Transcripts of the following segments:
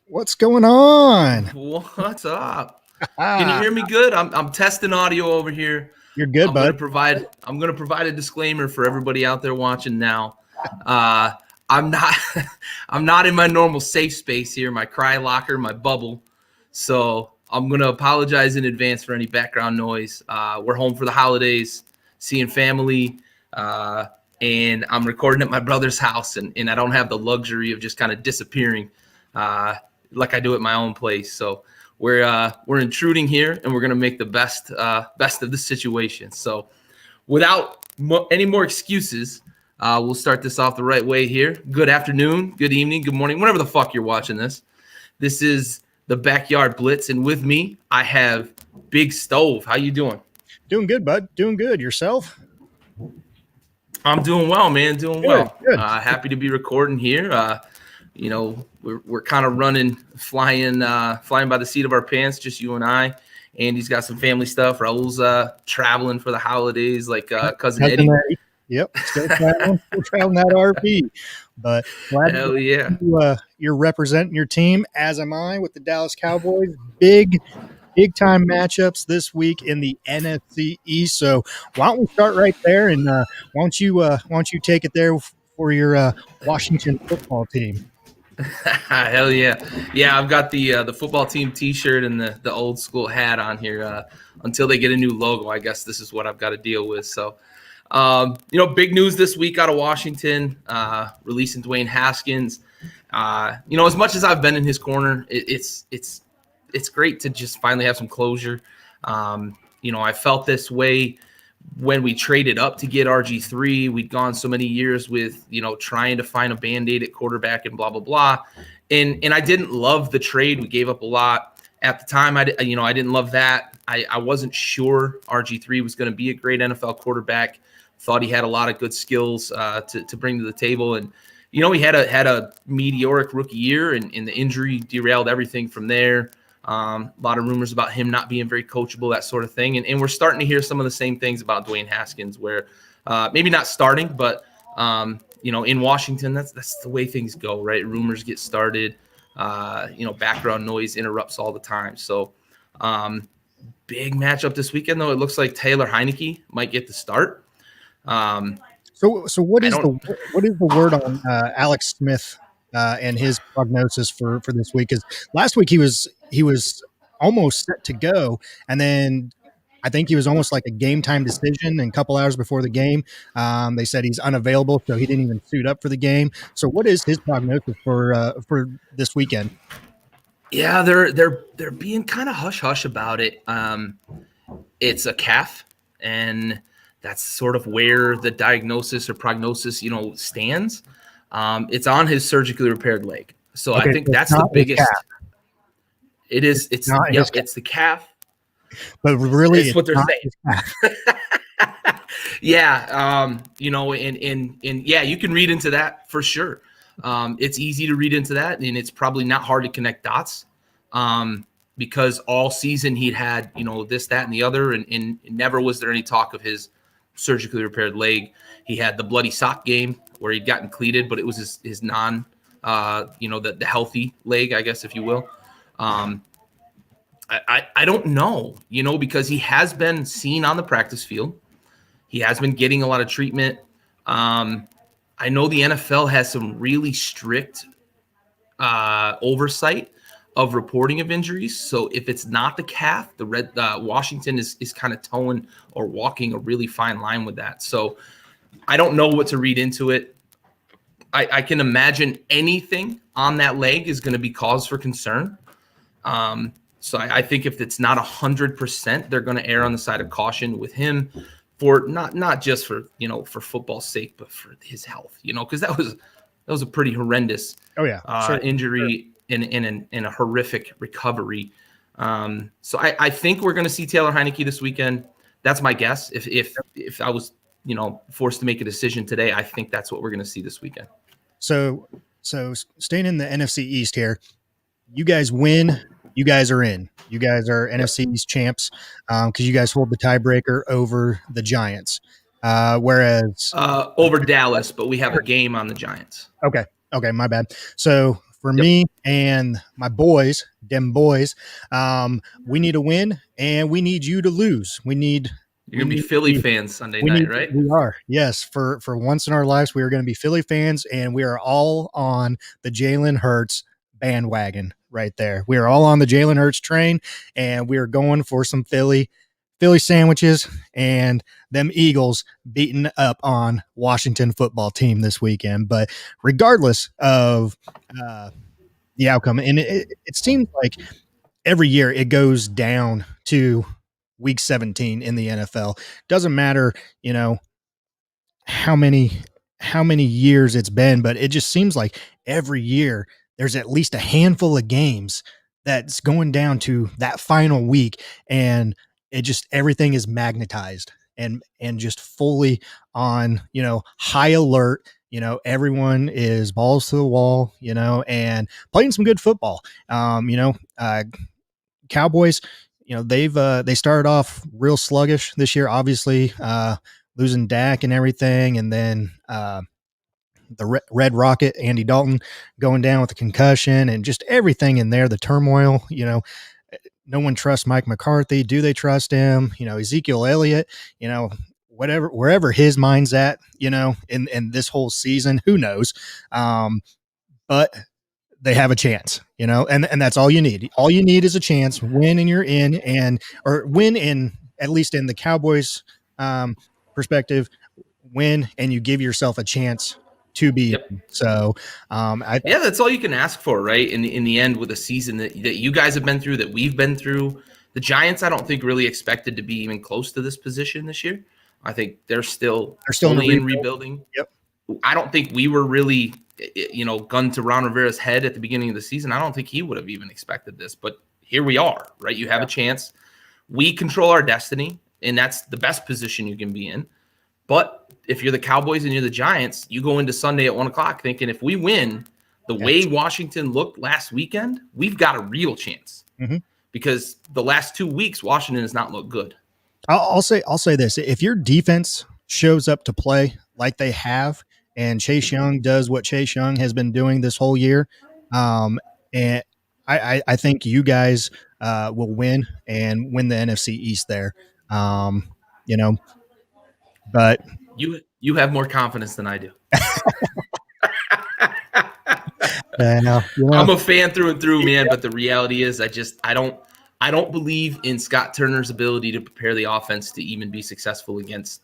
What's going on? What's up? Can you Ah, hear me good? I'm testing audio over here. you're good, bud. I'm gonna provide a disclaimer for everybody out there watching now. Uh, I'm not I'm not in my normal safe space here, my cry locker, my bubble. So I'm gonna apologize in advance for any background noise. We're home for the holidays, seeing family, uh, and I'm recording at my brother's house, and I don't have the luxury of just kind of disappearing like I do at my own place. So we're intruding here, and we're gonna make the best of the situation. So without any more excuses, we'll start this off the right way here. Good afternoon, good evening, good morning, whenever the fuck you're watching this. This is the Backyard Blitz, and with me I have Big Stove. How you doing? Doing good, bud. Doing good. Yourself? I'm doing well, man. Doing Good, well. good. Happy to be recording here. We're kind of flying by the seat of our pants, just you and I. Andy's got some family stuff. Raul's traveling for the holidays, like cousin Eddie. Yep, still traveling that RP. But glad Hell yeah. you're representing your team, as am I, with the Dallas Cowboys. Big time matchups this week in the NFC East. So why don't we start right there, and why don't you take it there for your Washington football team? Hell yeah. Yeah, I've got the football team T-shirt and the old school hat on here. Until they get a new logo, I guess this is what I've got to deal with. So, big news this week out of Washington, releasing Dwayne Haskins. As much as I've been in his corner, it's great to just finally have some closure. I felt this way when we traded up to get RG3. We'd gone so many years with, trying to find a Band-Aid at quarterback and blah, blah, blah. And I didn't love the trade. We gave up a lot at the time. I didn't love that. I wasn't sure RG3 was going to be a great NFL quarterback. Thought he had a lot of good skills to bring to the table. And, he had a meteoric rookie year, and the injury derailed everything from there. A lot of rumors about him not being very coachable, that sort of thing. And we're starting to hear some of the same things about Dwayne Haskins, where maybe not starting, but, in Washington, that's the way things go, right? Rumors get started. Background noise interrupts all the time. So big matchup this weekend, though. It looks like Taylor Heineke might get the start. So what is the word on Alex Smith and his prognosis for this week? Because last week he was almost set to go, and then I think he was almost like a game time decision. And a couple hours before the game, they said he's unavailable, so he didn't even suit up for the game. So what is his prognosis for this weekend? Yeah, they're being kind of hush hush about it. It's a calf, and that's sort of where the diagnosis or prognosis, stands. It's on his surgically repaired leg. So Okay, I think that's the biggest. It is. It's the calf. But really, it's what they're saying. Yeah. And yeah, you can read into that for sure. It's easy to read into that, and it's probably not hard to connect dots. Because all season he'd had, this, that, and the other, and never was there any talk of his surgically repaired leg. He had the bloody sock game where he'd gotten cleated, but it was his non, the healthy leg, I guess, if you will. I don't know, because he has been seen on the practice field. He has been getting a lot of treatment. I know the NFL has some really strict oversight of reporting of injuries. So if it's not the calf, Washington is kind of towing or walking a really fine line with that. So I don't know what to read into it. I can imagine anything on that leg is going to be cause for concern. So I think if it's not 100%, they're going to err on the side of caution with him, for not just for football's sake, but for his health. Because that was a pretty horrendous injury. Sure. In a horrific recovery. So I think we're going to see Taylor Heineke this weekend. That's my guess. If I was, forced to make a decision today, I think that's what we're going to see this weekend. So staying in the NFC East here, you guys win, you guys are in. You guys are NFC East champs because you guys hold the tiebreaker over the Giants. Whereas over Dallas, but we have a game on the Giants. Okay, my bad. So for Yep. me and my boys, dem boys, we need a win and we need you to lose. You're gonna be Philly fans Sunday night, right? We are, yes, for once in our lives, we are going to be Philly fans, and we are all on the Jalen Hurts bandwagon right there. We are all on the Jalen Hurts train, and we are going for some Philly sandwiches and them Eagles beating up on Washington football team this weekend. But regardless of uh, the outcome, and it seems like every year it goes down to week 17 in the NFL. Doesn't matter, you know, how many years it's been, but it just seems like every year there's at least a handful of games that's going down to that final week, and it just everything is magnetized and just fully on, you know, high alert. You know, everyone is balls to the wall, you know, and playing some good football. Cowboys, you know, they started off real sluggish this year, obviously, losing Dak and everything, and then the Red Rocket, Andy Dalton, going down with a concussion, and just everything in there, the turmoil. You know, no one trusts Mike McCarthy. Do they trust him? You know, Ezekiel Elliott. You know, whatever, wherever his mind's at. You know, in this whole season, who knows? But they have a chance, you know, and that's all you need. All you need is a chance, win and you're in, and or win in, at least in the Cowboys perspective, win and you give yourself a chance to be Yep. in. So Yeah, that's all you can ask for, right? In the end, with a season that you guys have been through, that we've been through, the Giants, I don't think really expected to be even close to this position this year. I think they're still in a fully in rebuild. rebuilding. Yep. I don't think we were really, gun to Ron Rivera's head at the beginning of the season. I don't think he would have even expected this, but here we are, right? You have a chance. We control our destiny, and that's the best position you can be in. But if you're the Cowboys and you're the Giants, you go into Sunday at 1:00 thinking if we win the way Washington looked last weekend, we've got a real chance. Mm-hmm. Because the last 2 weeks, Washington has not looked good. I'll say this: if your defense shows up to play like they have, and Chase Young does what Chase Young has been doing this whole year, and I think you guys will win and win the NFC East there. You know, but You have more confidence than I do. I'm a fan through and through, man. But the reality is, I don't believe in Scott Turner's ability to prepare the offense to even be successful against.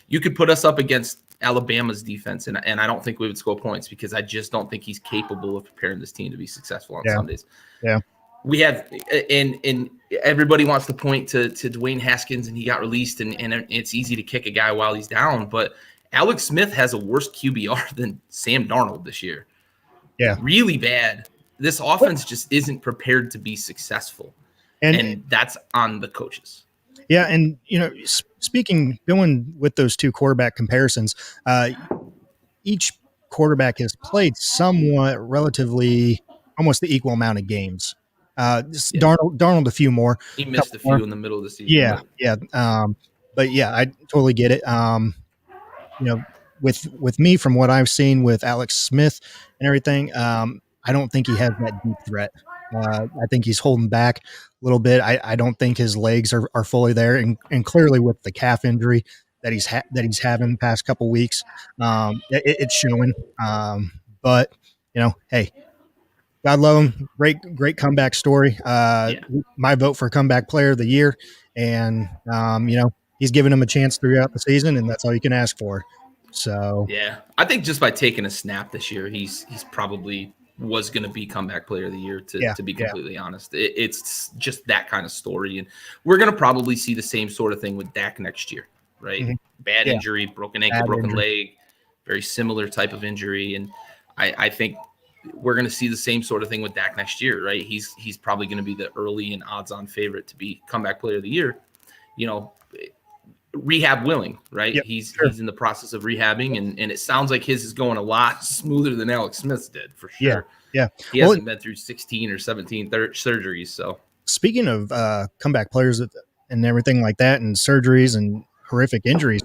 You could put us up against Alabama's defense, and I don't think we would score points because I just don't think he's capable of preparing this team to be successful on Sundays. Yeah. We have, and everybody wants to point to Dwayne Haskins, and he got released, and it's easy to kick a guy while he's down, but Alex Smith has a worse QBR than Sam Darnold this year. Yeah. Really bad. This offense just isn't prepared to be successful, and that's on the coaches. Yeah, and you know, going with those two quarterback comparisons, each quarterback has played somewhat relatively almost the equal amount of games. Darnold a few more. He missed a few in the middle of the season. Yeah, yeah. But yeah, I totally get it. You know, with me, from what I've seen with Alex Smith and everything, I don't think he has that deep threat. I think he's holding back a little bit. I don't think his legs are fully there, and clearly with the calf injury that he's having the past couple weeks, it's showing. But you know, hey, God love him. Great comeback story. My vote for comeback player of the year, and you know, he's given him a chance throughout the season, and that's all you can ask for. So yeah, I think just by taking a snap this year, he's probably was going to be comeback player of the year. To be completely honest, it's just that kind of story, and we're going to probably see the same sort of thing with Dak next year, right? Mm-hmm. Bad injury, broken ankle, broken leg, very similar type of injury, and I think we're going to see the same sort of thing with Dak next year, right? He's probably going to be the early and odds-on favorite to be comeback player of the year. You know, rehab willing, right? Yep, he's in the process of rehabbing, and it sounds like his is going a lot smoother than Alex Smith's did, for sure. Yeah. He hasn't been through 16 or 17 surgeries. So speaking of comeback players and everything like that, and surgeries and horrific injuries,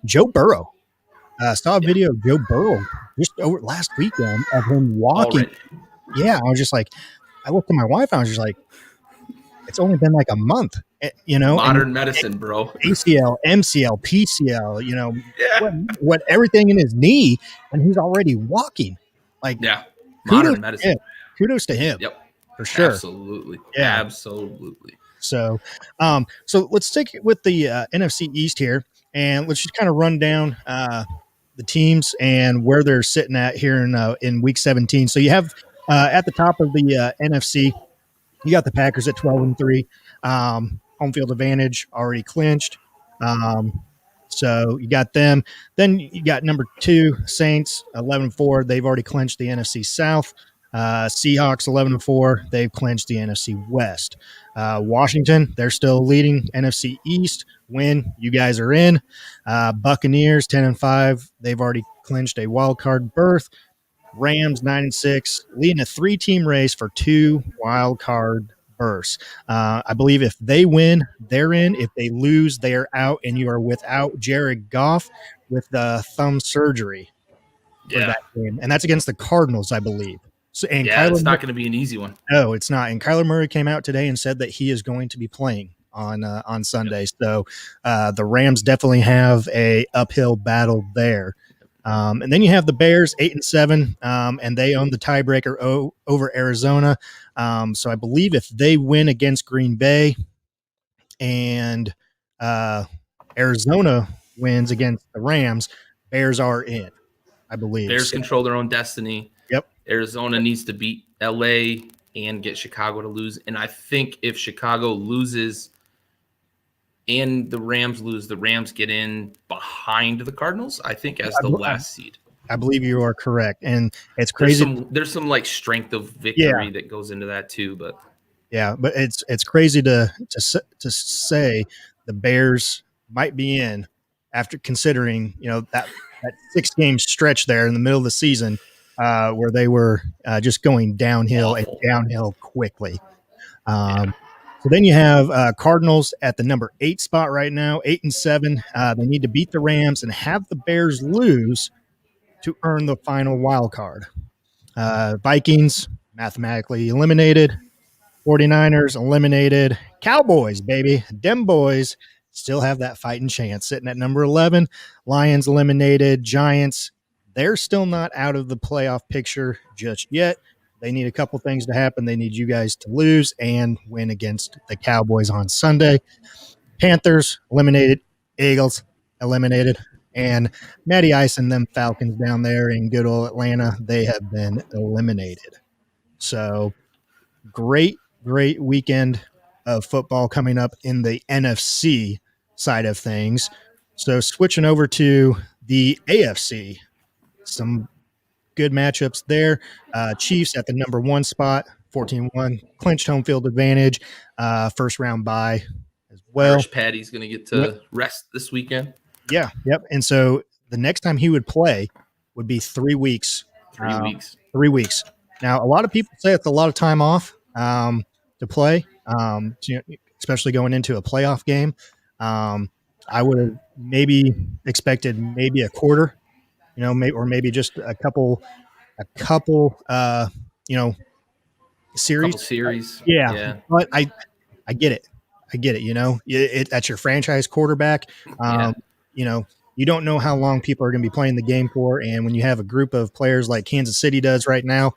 Joe Burrow Saw a Yeah. video of Joe Burrow just over last weekend of him walking. Already. Yeah, I was just like, I looked at my wife. I was just like, it's only been like a month, and Modern medicine, bro. ACL, MCL, PCL, Yeah. what everything in his knee, and he's already walking. Like, Yeah. kudos Modern to him. medicine. Kudos to him Yep. for sure. Absolutely. Yeah. Absolutely. So let's stick with the NFC East here, and let's just kind of run down the teams and where they're sitting at here in Week 17. So you have at the top of the NFC, you got the Packers at 12-3, home field advantage already clinched. Um, so you got them. Then you got number 2 Saints 11-4. They've already clinched the NFC South. Seahawks 11-4. They've clinched the NFC West. Washington, they're still leading NFC East. Win, you guys are in. Buccaneers 10-5. They've already clinched a wild card berth. Rams 9-6, leading a 3-team race for 2 wild card berths. I believe if they win, they're in. If they lose, they are out, and you are without Jared Goff with the thumb surgery for Yeah. that game, and that's against the Cardinals, I believe. So, and Yeah. Kyler, It's not going to be an easy one. no, it's not. And Kyler Murray came out today and said that he is going to be playing on Sunday. Yep. So the Rams definitely have a uphill battle there. And then you have the Bears 8-7, and they own the tiebreaker over Arizona. So I believe if they win against Green Bay and Arizona wins against the Rams, Bears are in, I believe. Bears So, control their own destiny. yep. Arizona needs to beat LA and get Chicago to lose. And I think if Chicago loses and the Rams lose, the Rams get in behind the Cardinals, I think, as the last seed. I believe you are correct. And it's crazy. There's some like strength of victory that goes into that too, but it's crazy to say the Bears might be in after considering that 6-game stretch there in the middle of the season where they were just going downhill and downhill quickly. So then you have Cardinals at the number 8 spot right now, 8-7. They need to beat the Rams and have the Bears lose to earn the final wild card. Vikings mathematically eliminated. 49ers eliminated. Cowboys, baby. Dem boys still have that fighting chance. Sitting at number 11. Lions eliminated. Giants, they're still not out of the playoff picture just yet. They need a couple things to happen. They need you guys to lose and win against the Cowboys on Sunday. Panthers eliminated. Eagles eliminated. And Matty Ice and them Falcons down there in good old Atlanta, they have been eliminated. So great weekend of football coming up in the NFC side of things. So switching over to the AFC, some good matchups there. Chiefs at the number 1 spot, 14-1, clinched home field advantage, first round bye as well. Irish Patty's going to get to rest this weekend. Yeah, yep. And so the next time he would play would be 3 weeks. 3 weeks. 3 weeks. Now, a lot of people say it's a lot of time off to play, especially going into a playoff game. I would have maybe expected maybe a quarter, or maybe just a couple, series. Couple series. Yeah. But I get it. That's your franchise quarterback. You don't know how long people are going to be playing the game for. And when you have a group of players like Kansas City does right now,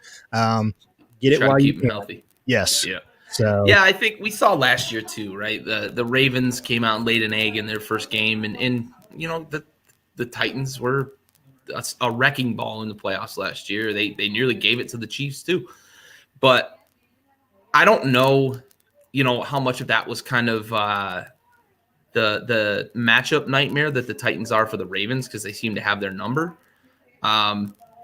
get it while you keep can. them healthy. Yes. Yeah. So yeah, I think we saw last year too, right? The Ravens came out and laid an egg in their first game, and the Titans were a wrecking ball in the playoffs last year. They nearly gave it to the Chiefs too. But I don't know, how much of that was kind of the matchup nightmare that the Titans are for the Ravens, because they seem to have their number.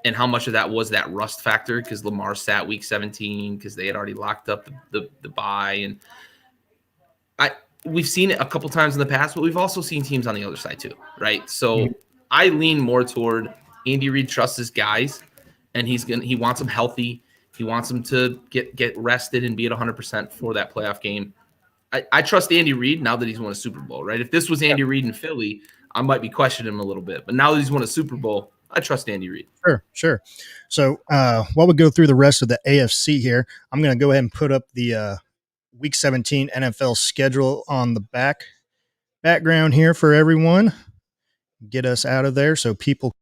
And how much of that was that rust factor because Lamar sat week 17 because they had already locked up the bye. And we've seen it a couple times in the past, but we've also seen teams on the other side too, right? So I lean more toward Andy Reid trusts his guys, and he wants them healthy. He wants them to get rested and be at 100% for that playoff game. I trust Andy Reid now that he's won a Super Bowl, right? If this was Andy Reid in Philly, I might be questioning him a little bit. But now that he's won a Super Bowl, I trust Andy Reid. Sure. So while we go through the rest of the AFC here, I'm going to go ahead and put up the Week 17 NFL schedule on the background here for everyone. Get us out of there so people.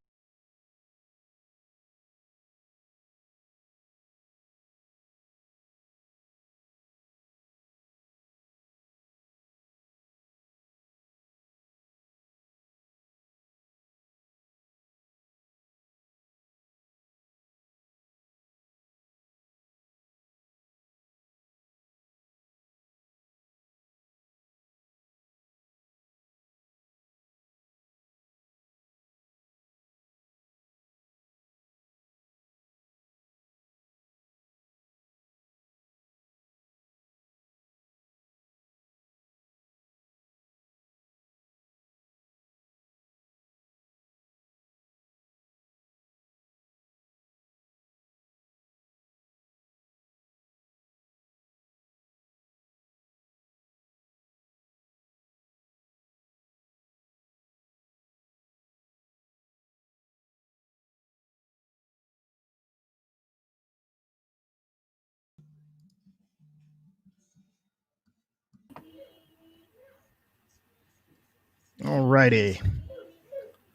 All righty.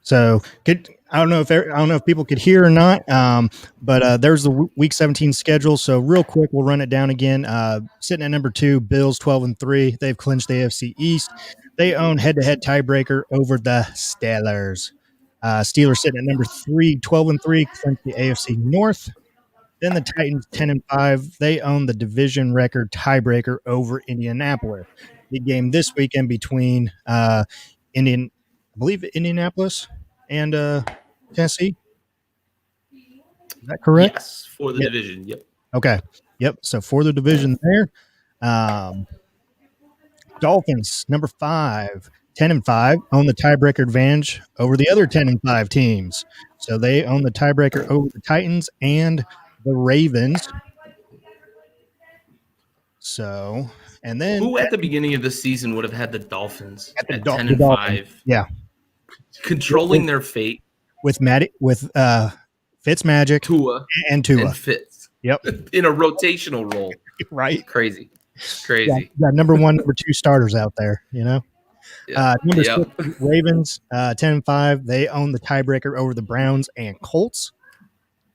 So I don't know if people could hear or not, but there's the Week 17 schedule. So real quick, we'll run it down again. Sitting at number 2, Bills 12-3. They've clinched the AFC East. They own head-to-head tiebreaker over the Steelers. Steelers sitting at number 3, 12-3, clinched the AFC North. Then the Titans 10-5. They own the division record tiebreaker over Indianapolis. Big game this weekend between Indianapolis and Tennessee. Is that correct? Yes, for the division. Yep. Okay. Yep. So for the division there, Dolphins number 5, 10-5, own the tiebreaker advantage over the other 10-5 teams. So they own the tiebreaker over the Titans and the Ravens. So, and then who at the beginning of the season would have had the Dolphins at 10-5? Dolphins. Yeah, controlling their fate with Fitzmagic, Tua, and Tua. And Fitz. Yep, in a rotational role. Right, crazy. Yeah, number 1, number 2 starters out there. Number 6, Ravens 10-5. They own the tiebreaker over the Browns and Colts.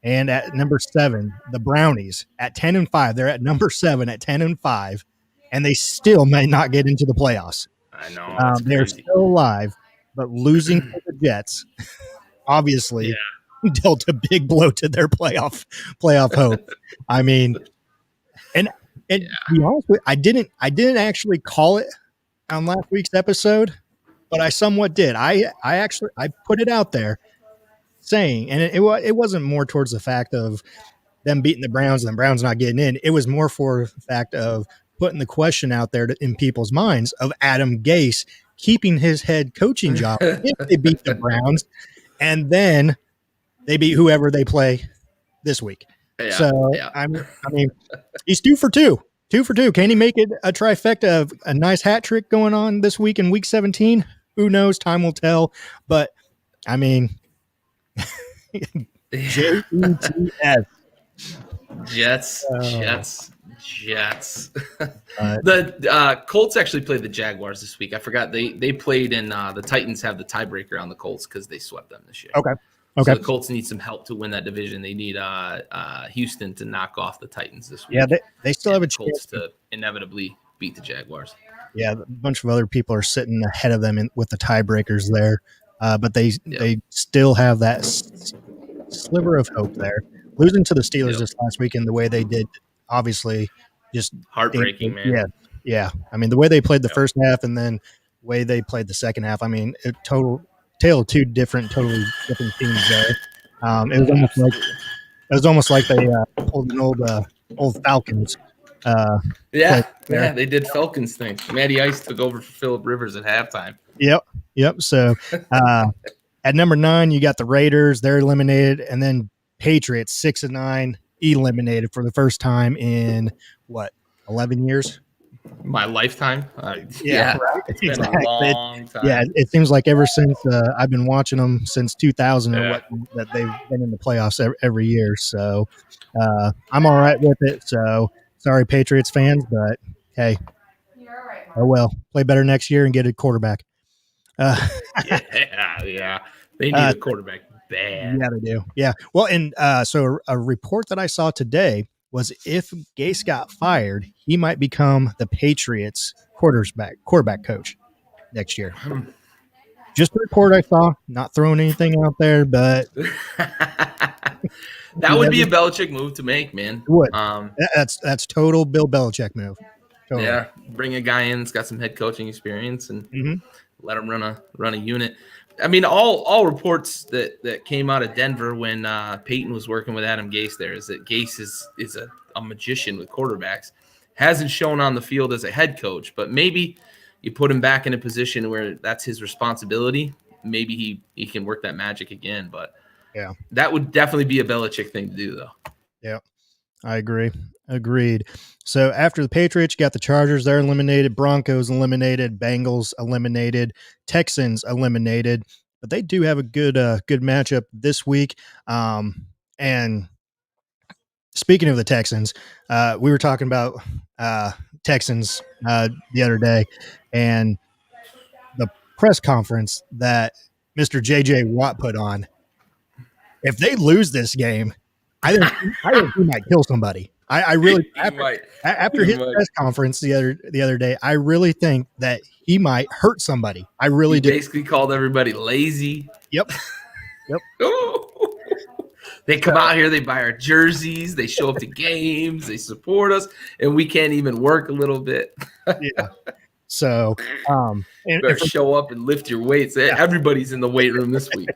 And at number 7, the Brownies at 10-5. They're at number 7 at 10-5, and they still may not get into the playoffs. I know. They're still alive, but losing to the Jets obviously dealt a big blow to their playoff hope. I mean, and to be honest with you, I didn't actually call it on last week's episode, but I somewhat did. I put it out there saying, and it wasn't more towards the fact of them beating the Browns and the Browns not getting in. It was more for the fact of putting the question out there in people's minds of Adam Gase keeping his head coaching job if they beat the Browns, and then they beat whoever they play this week. I mean, he's 2 for 2. 2 for 2. Can he make it a trifecta of a nice hat trick going on this week in Week 17? Who knows? Time will tell. But I mean, Jets. The Colts actually played the Jaguars this week. I forgot they played in the Titans have the tiebreaker on the Colts because they swept them this year. Okay. So the Colts need some help to win that division. They need Houston to knock off the Titans this week. Yeah, they still have a chance to inevitably beat the Jaguars. Yeah, a bunch of other people are sitting ahead of them with the tiebreakers there, but they still have that sliver of hope there. Losing to the Steelers this last weekend, the way they did, obviously, just heartbreaking, man. Yeah. I mean, the way they played the first half and then the way they played the second half. I mean, tale of 2 totally different teams there. It was almost like they pulled an old Falcons. They did Falcons thing. Matty Ice took over for Phillip Rivers at halftime. Yep. So at number 9, you got the Raiders. They're eliminated, and then Patriots 6-9 eliminated for the first time in 11 years. My lifetime. Yeah, Yeah, right. it's been a Exactly. long Yeah, time. it seems like ever since I've been watching them since 2000 or Yeah. what that they've been in the playoffs every year. So I'm all right with it. So sorry, Patriots fans, but hey, oh well, play better next year and get a quarterback. Uh, Yeah, yeah. They need uh, a quarterback bad. yeah, they do. Yeah. Well, and so a report that I saw today was if Gase got fired, he might become the Patriots quarterback coach next year. Just a report I saw, not throwing anything out there, but That you would be never a Belichick move to make, man. would. That's total Bill Belichick move. Totally. Yeah, bring a guy in that's got some head coaching experience and Hmm. let him run a unit. I mean, all reports that came out of Denver when Peyton was working with Adam Gase there is that Gase is a magician with quarterbacks. Hasn't shown on the field as a head coach, but maybe you put him back in a position where that's his responsibility. Maybe he can work that magic again. But Yeah. that would definitely be a Belichick thing to do, though. Yeah. I agree. Agreed. So after the Patriots, you got the Chargers, they're eliminated, Broncos eliminated, Bengals eliminated, Texans eliminated. But they do have a good matchup this week. And speaking of the Texans, we were talking about Texans the other day, and the press conference that Mr. JJ Watt put on. If they lose this game, I think he might kill somebody. I really He might. after He his might. press conference the other day, I really think that he might hurt somebody. I He really do. basically called everybody lazy. Yep. Yep. They come out here, they buy our jerseys, they show up to games, they support us, and we can't even work a little bit. Yeah. So, Better show up and lift your weights. Yeah. Everybody's in the weight room this week.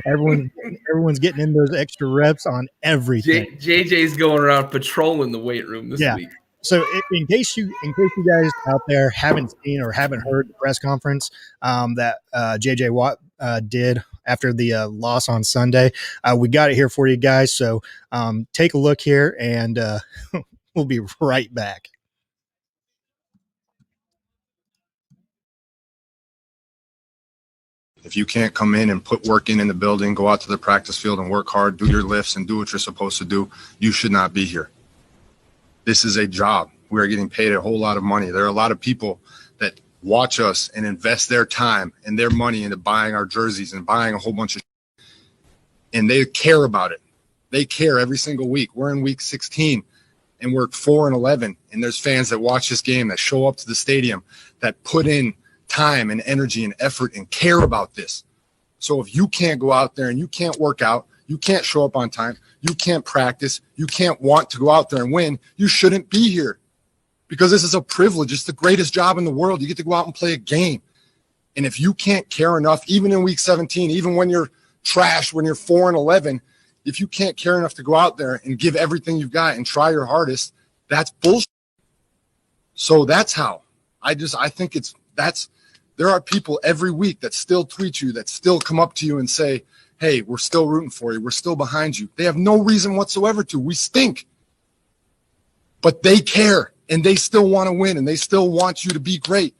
everyone's getting in those extra reps on everything. JJ's going around patrolling the weight room this week. So in case you guys out there haven't seen or haven't heard the press conference that JJ Watt did after the loss on Sunday, we got it here for you guys. So take a look here, and we'll be right back. If you can't come in and put work in the building, go out to the practice field and work hard, do your lifts and do what you're supposed to do, you should not be here. This is a job. We are getting paid a whole lot of money. There are a lot of people that watch us and invest their time and their money into buying our jerseys and buying a whole bunch of shit. And they care about it. They care every single week. We're in week 16 and we're 4-11. And there's fans that watch this game, that show up to the stadium, that put in time and energy and effort and care about this. So if you can't go out there and you can't work out, you can't show up on time, you can't practice, you can't want to go out there and win, you shouldn't be here, because this is a privilege. It's the greatest job in the world. You get to go out and play a game. And if you can't care enough, even in week 17, even when you're trash, when you're 4-11, if you can't care enough to go out there and give everything you've got and try your hardest, that's bullshit. So that's how I think there are people every week that still tweet you, that still come up to you and say, hey, we're still rooting for you, we're still behind you. They have no reason whatsoever to. We stink. But they care, and they still want to win, and they still want you to be great.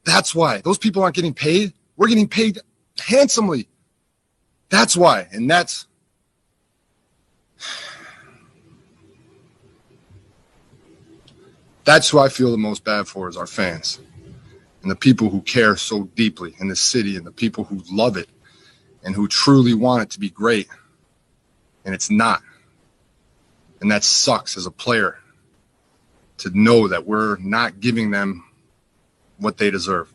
That's why. Those people aren't getting paid. We're getting paid handsomely. That's why. And that's who I feel the most bad for, is our fans. And the people who care so deeply in the city, and the people who love it and who truly want it to be great. And it's not. And that sucks as a player, to know that we're not giving them what they deserve.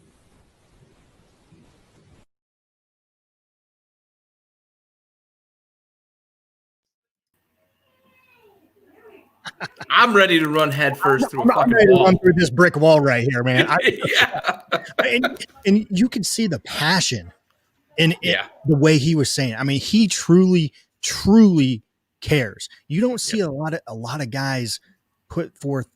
I'm ready to run headfirst through a I'm fucking ready to wall. run through this brick wall right here, man. Yeah. And you can see the passion in Yeah. the way he was saying. I mean, he truly cares. You don't see a lot of guys put forth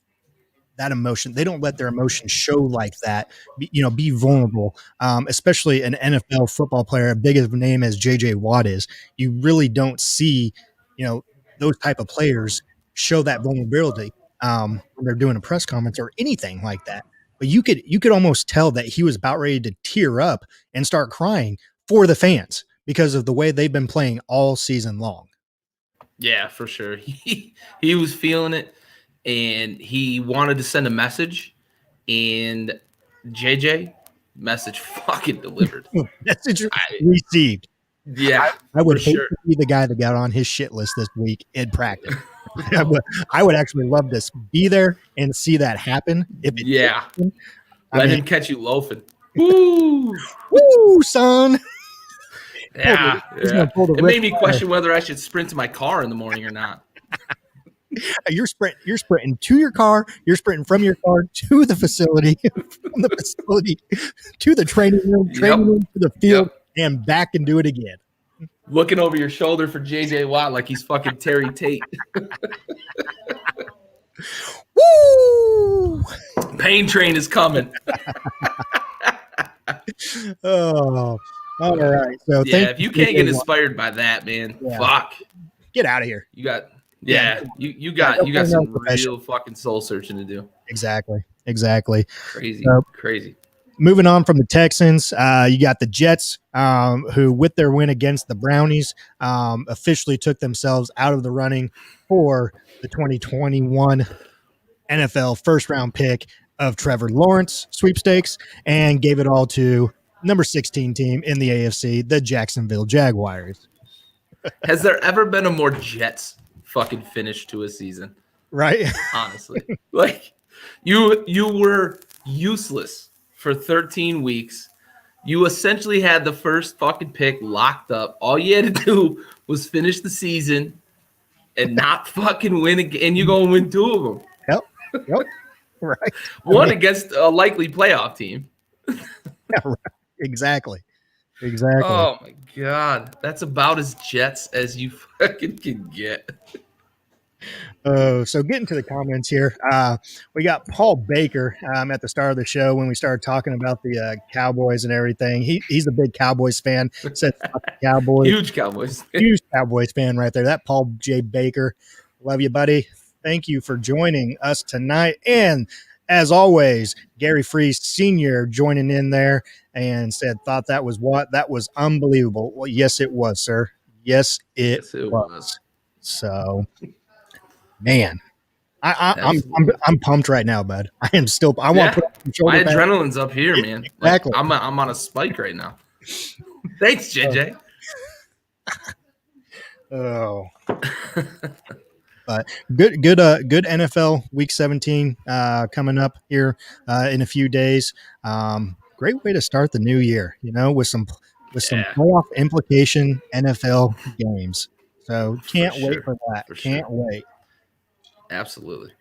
that emotion. They don't let their emotions show like that. Be vulnerable, especially an NFL football player, big of a name as JJ Watt is. You really don't see, those type of players show that vulnerability. when they're doing a press conference or anything like that. But you could almost tell that he was about ready to tear up and start crying for the fans because of the way they've been playing all season long. Yeah, for sure. He was feeling it, and he wanted to send a message, and JJ message fucking delivered. Message received. Yeah, I would hate sure. to be the guy that got on his shit list this week in practice. I would actually love to be there and see that happen. If it did happen. Let him catch you loafing. Woo, woo, son. Yeah. It made me question whether I should sprint to my car in the morning or not. You're sprinting to your car. You're sprinting from your car to the facility, from the facility to the training room to the field, and back and do it again. Looking over your shoulder for JJ Watt like he's fucking Terry Tate. Woo! Pain train is coming. Oh, all right. So if you can't get inspired by that, man, fuck. Get out of here. You got some real fucking soul searching to do. Exactly. Crazy. Moving on from the Texans, you got the Jets, who, with their win against the Brownies, officially took themselves out of the running for the 2021 NFL first-round pick of Trevor Lawrence sweepstakes and gave it all to number 16 team in the AFC, the Jacksonville Jaguars. Has there ever been a more Jets fucking finish to a season? Right? Honestly. Like, you were useless for 13 weeks. You essentially had the first fucking pick locked up. All you had to do was finish the season and not fucking win again. And you're going to win 2 of them. Yep. Right. One against a likely playoff team. Yeah, right. Exactly. Oh, my God. That's about as Jets as you fucking can get. So getting to the comments here, we got Paul Baker at the start of the show when we started talking about the Cowboys and everything. He's a big Cowboys fan. Said Cowboys. Huge Cowboys. Huge Cowboys fan right there. That Paul J. Baker. Love you, buddy. Thank you for joining us tonight. And as always, Gary Freese Sr. joining in there and thought that was unbelievable. Well, yes, it was, sir. Yes, it was. So, man, I'm pumped right now, bud. I am still. I want to put some shoulder my adrenaline's up here, man. Exactly. Like, I'm on a spike right now. Thanks, JJ. Oh. But good NFL Week 17 coming up here in a few days. Great way to start the new year, with some playoff implication NFL games. So can't wait for that. Can't wait. Absolutely.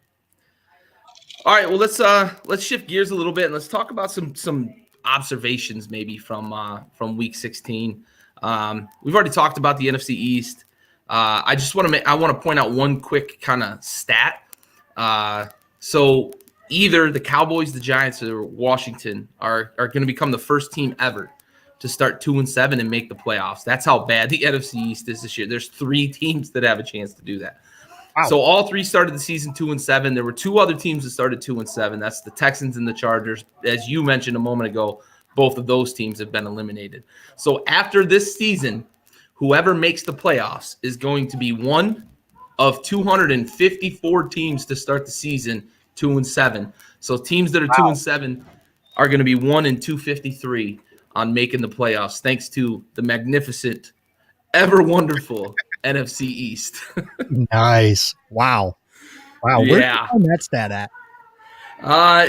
All right, well let's shift gears a little bit and let's talk about some observations maybe from Week 16. We've already talked about the NFC East. I want to point out one quick kind of stat. So either the Cowboys, the Giants, or Washington are going to become the first team ever to start 2-7 and make the playoffs. That's how bad the NFC East is this year. There's 3 teams that have a chance to do that. Wow. So all 3 started the season 2-7. There were 2 other teams that started 2-7. That's the Texans and the Chargers. As you mentioned a moment ago, both of those teams have been eliminated. So after this season, whoever makes the playoffs is going to be one of 254 teams to start the season 2-7. So teams that are 2-7 are going to be 1 in 253 on making the playoffs, thanks to the magnificent, ever wonderful NFC East. Nice. Wow. Yeah. Where'd you find that stat at?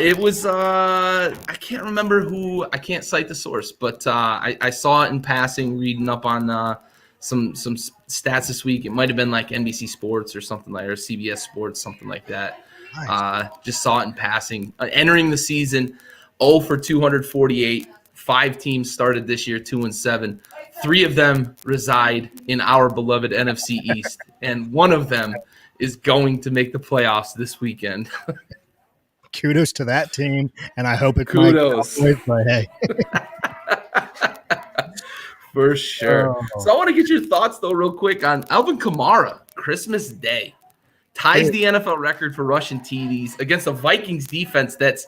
It was I can't remember who. I can't cite the source, but I saw it in passing, reading up on some stats this week. It might have been like NBC Sports or something like, or CBS Sports, something like that. Nice. Just saw it in passing. Entering the season, 0 for 248. 5 teams started this year 2-7. 3 of them reside in our beloved NFC East, and one of them is going to make the playoffs this weekend. Kudos to that team, and I hope it's kudos. But hey. For sure. So I want to get your thoughts, though, real quick on Alvin Kamara, Christmas Day. ties the NFL record for rushing TDs against a Vikings defense that's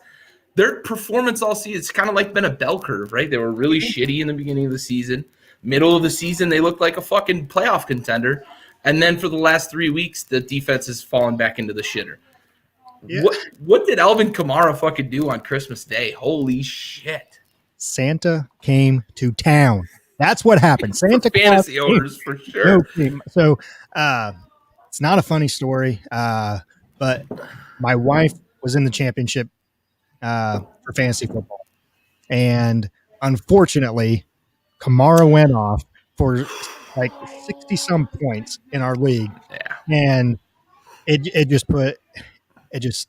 their performance all season. It's kind of like been a bell curve, right? They were really shitty in the beginning of the season. Middle of the season, they looked like a fucking playoff contender. And then for the last 3 weeks, the defense has fallen back into the shitter. Yeah. What did Alvin Kamara fucking do on Christmas Day? Holy shit. Santa came to town. That's what happened. Santa for fantasy owners, for sure. So it's not a funny story, but my wife was in the championship for fantasy football. And unfortunately, Kamara went off for like 60-some points in our league. Yeah. And it just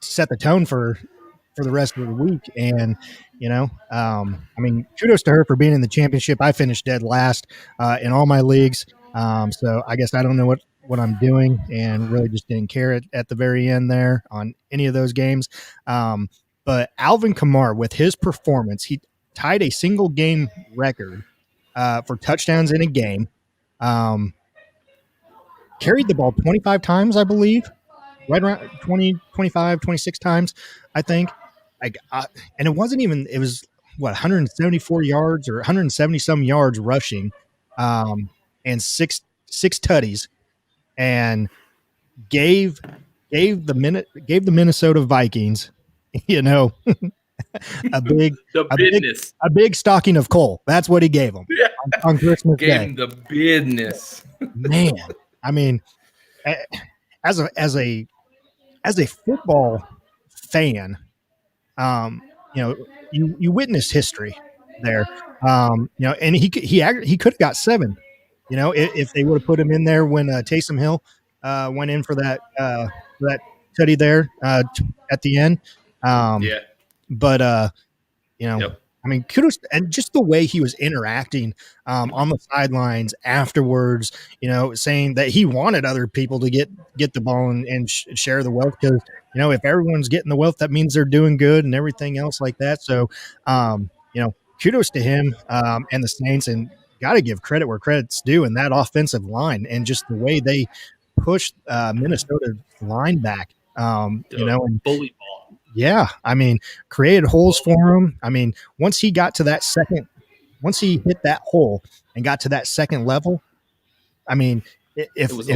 set the tone for the rest of the week. And, I mean, kudos to her for being in the championship. I finished dead last in all my leagues. So I guess I don't know what I'm doing and really just didn't care at the very end there on any of those games. But Alvin Kamara, with his performance, he tied a single game record for touchdowns in a game. Carried the ball 25 times, I believe. Right around 20, 25, 26 times, I think. And it wasn't even, it was 174 yards or 170 some yards rushing, and six tutties, and gave the Minnesota Vikings, a big stocking of coal. That's what he gave them on Christmas Day. Gave him the business. Man, I mean, as a football fan, you witness history there, and he could have got 7, if they would have put him in there when Taysom Hill went in for that tutty there at the end. But Yep. I mean, kudos, and just the way he was interacting on the sidelines afterwards, saying that he wanted other people to get the ball and share the wealth, because, if everyone's getting the wealth, that means they're doing good and everything else like that. So, kudos to him and the Saints, and got to give credit where credit's due in that offensive line and just the way they pushed Minnesota's line back, and bully ball. Yeah, I mean, created holes for him. I mean, once he hit that hole and got to that second level, I mean, it was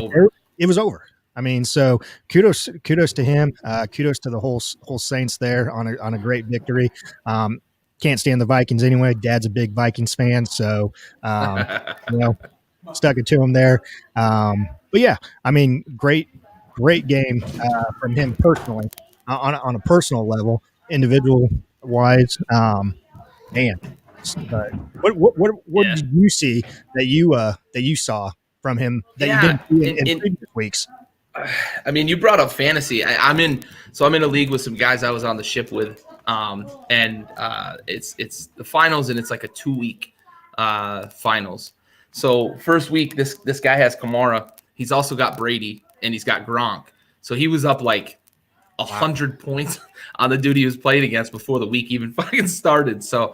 over. I mean, so kudos to him. Kudos to the whole Saints there on a great victory. Can't stand the Vikings anyway. Dad's a big Vikings fan, so stuck it to him there. But yeah, I mean, great game from him personally. On a personal level, individual wise, man. What did you see that you saw from him that you didn't see in previous weeks? I mean, you brought up fantasy. I'm in a league with some guys I was on the ship with, and it's the finals, and it's like a 2-week finals. So first week, this guy has Kamara. He's also got Brady, and he's got Gronk. So he was up like 100 points on the dude he was playing against before the week even fucking started. So,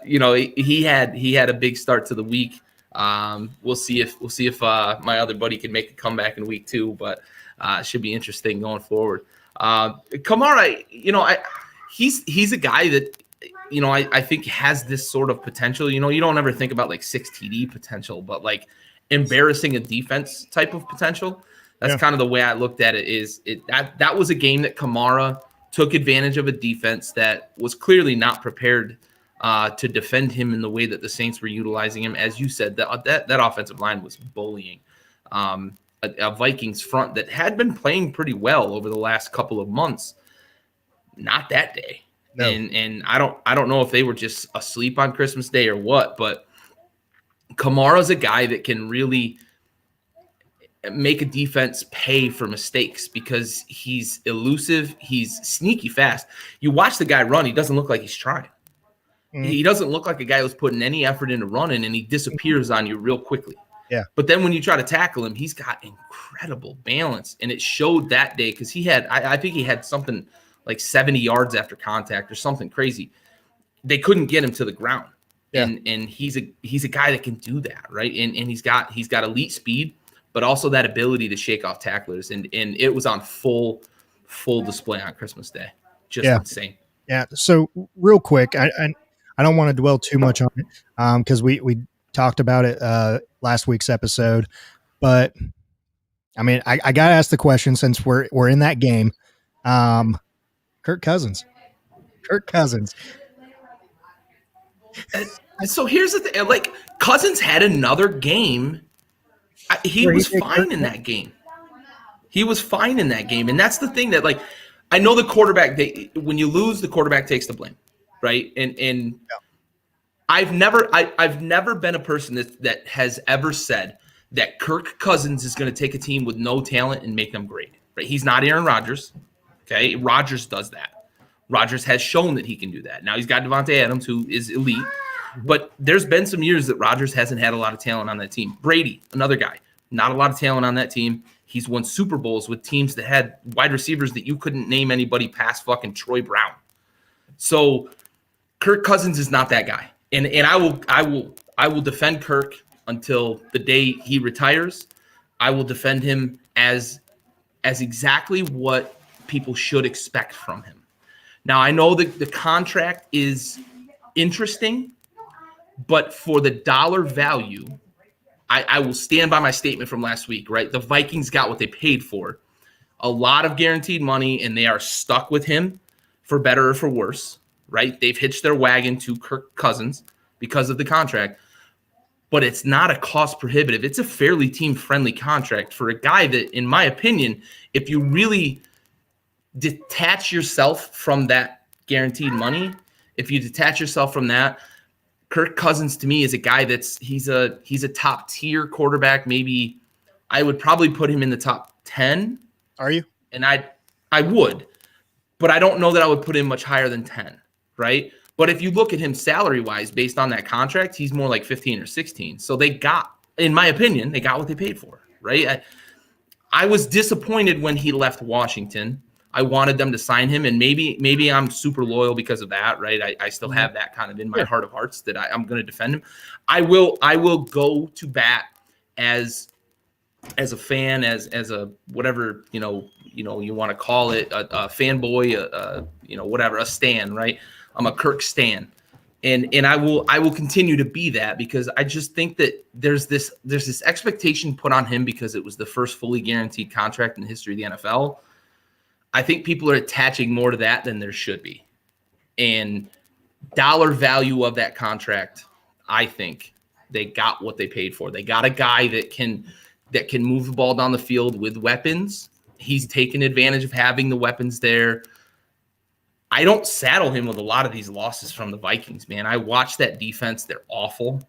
he had a big start to the week. We'll see if my other buddy can make a comeback in week 2, but it should be interesting going forward. Kamara, he's a guy that, I think has this sort of potential. You don't ever think about like 6 TD potential, but like embarrassing a defense type of potential. That's kind of the way I looked at it. That was a game that Kamara took advantage of a defense that was clearly not prepared to defend him in the way that the Saints were utilizing him. As you said, that offensive line was bullying a Vikings front that had been playing pretty well over the last couple of months. Not that day. No. And I don't know if they were just asleep on Christmas Day or what, but Kamara's a guy that can really make a defense pay for mistakes because he's elusive. He's sneaky fast. You watch the guy run. He doesn't look like he's trying. Mm-hmm. He doesn't look like a guy who's putting any effort into running, and he disappears on you real quickly. Yeah. But then when you try to tackle him, he's got incredible balance, and it showed that day because he had, I think he had something like 70 yards after contact or something crazy. They couldn't get him to the ground. Yeah. And he's a guy that can do that, right? And he's got elite speed. but also that ability to shake off tacklers. And it was on full display on Christmas Day. Just insane. Yeah. So real quick, I don't want to dwell too much on it because we talked about it last week's episode, but I mean, I got to ask the question since we're in that game. Kirk Cousins. So here's the thing: like Cousins had another game. He was fine in that game. He was fine in that game, and that's the thing that, like, I know the quarterback. When you lose, the quarterback takes the blame, right? And I've never been a person that has ever said that Kirk Cousins is going to take a team with no talent and make them great. Right? He's not Aaron Rodgers. Okay, Rodgers does that. Rodgers has shown that he can do that. Now he's got Devontae Adams, who is elite, but there's been some years that Rodgers hasn't had a lot of talent on that team. Brady, another guy, not a lot of talent on that team. He's won Super Bowls with teams that had wide receivers that you couldn't name anybody past fucking Troy Brown. So Kirk Cousins is not that guy. And I will defend Kirk until the day he retires. I will defend him as exactly what people should expect from him. Now, I know that the contract is interesting, but for the dollar value, I will stand by my statement from last week, right? The Vikings got what they paid for. A lot of guaranteed money, and they are stuck with him for better or for worse, right? They've hitched their wagon to Kirk Cousins because of the contract, but it's not a cost prohibitive. It's a fairly team-friendly contract for a guy that, in my opinion, if you really detach yourself from that guaranteed money, if you detach yourself from that, Kirk Cousins to me is a guy he's a top tier quarterback. Maybe I would probably put him in the top 10. Are you? And I would, but I don't know that I would put him much higher than 10, right? But if you look at him salary wise, based on that contract, he's more like 15 or 16. So they got, in my opinion, they got what they paid for, right? I was disappointed when he left Washington. I wanted them to sign him, and maybe I'm super loyal because of that, right? I still have that kind of in my heart of hearts that I'm going to defend him. I will go to bat as a fan, as a whatever you want to call it, a fanboy, whatever, a stan, right? I'm a Kirk stan, and I will continue to be that because I just think that there's this expectation put on him because it was the first fully guaranteed contract in the history of the NFL. I think people are attaching more to that than there should be. And dollar value of that contract, I think they got what they paid for. They got a guy that can move the ball down the field with weapons. He's taken advantage of having the weapons there. I don't saddle him with a lot of these losses from the Vikings, man. I watched that defense. They're awful.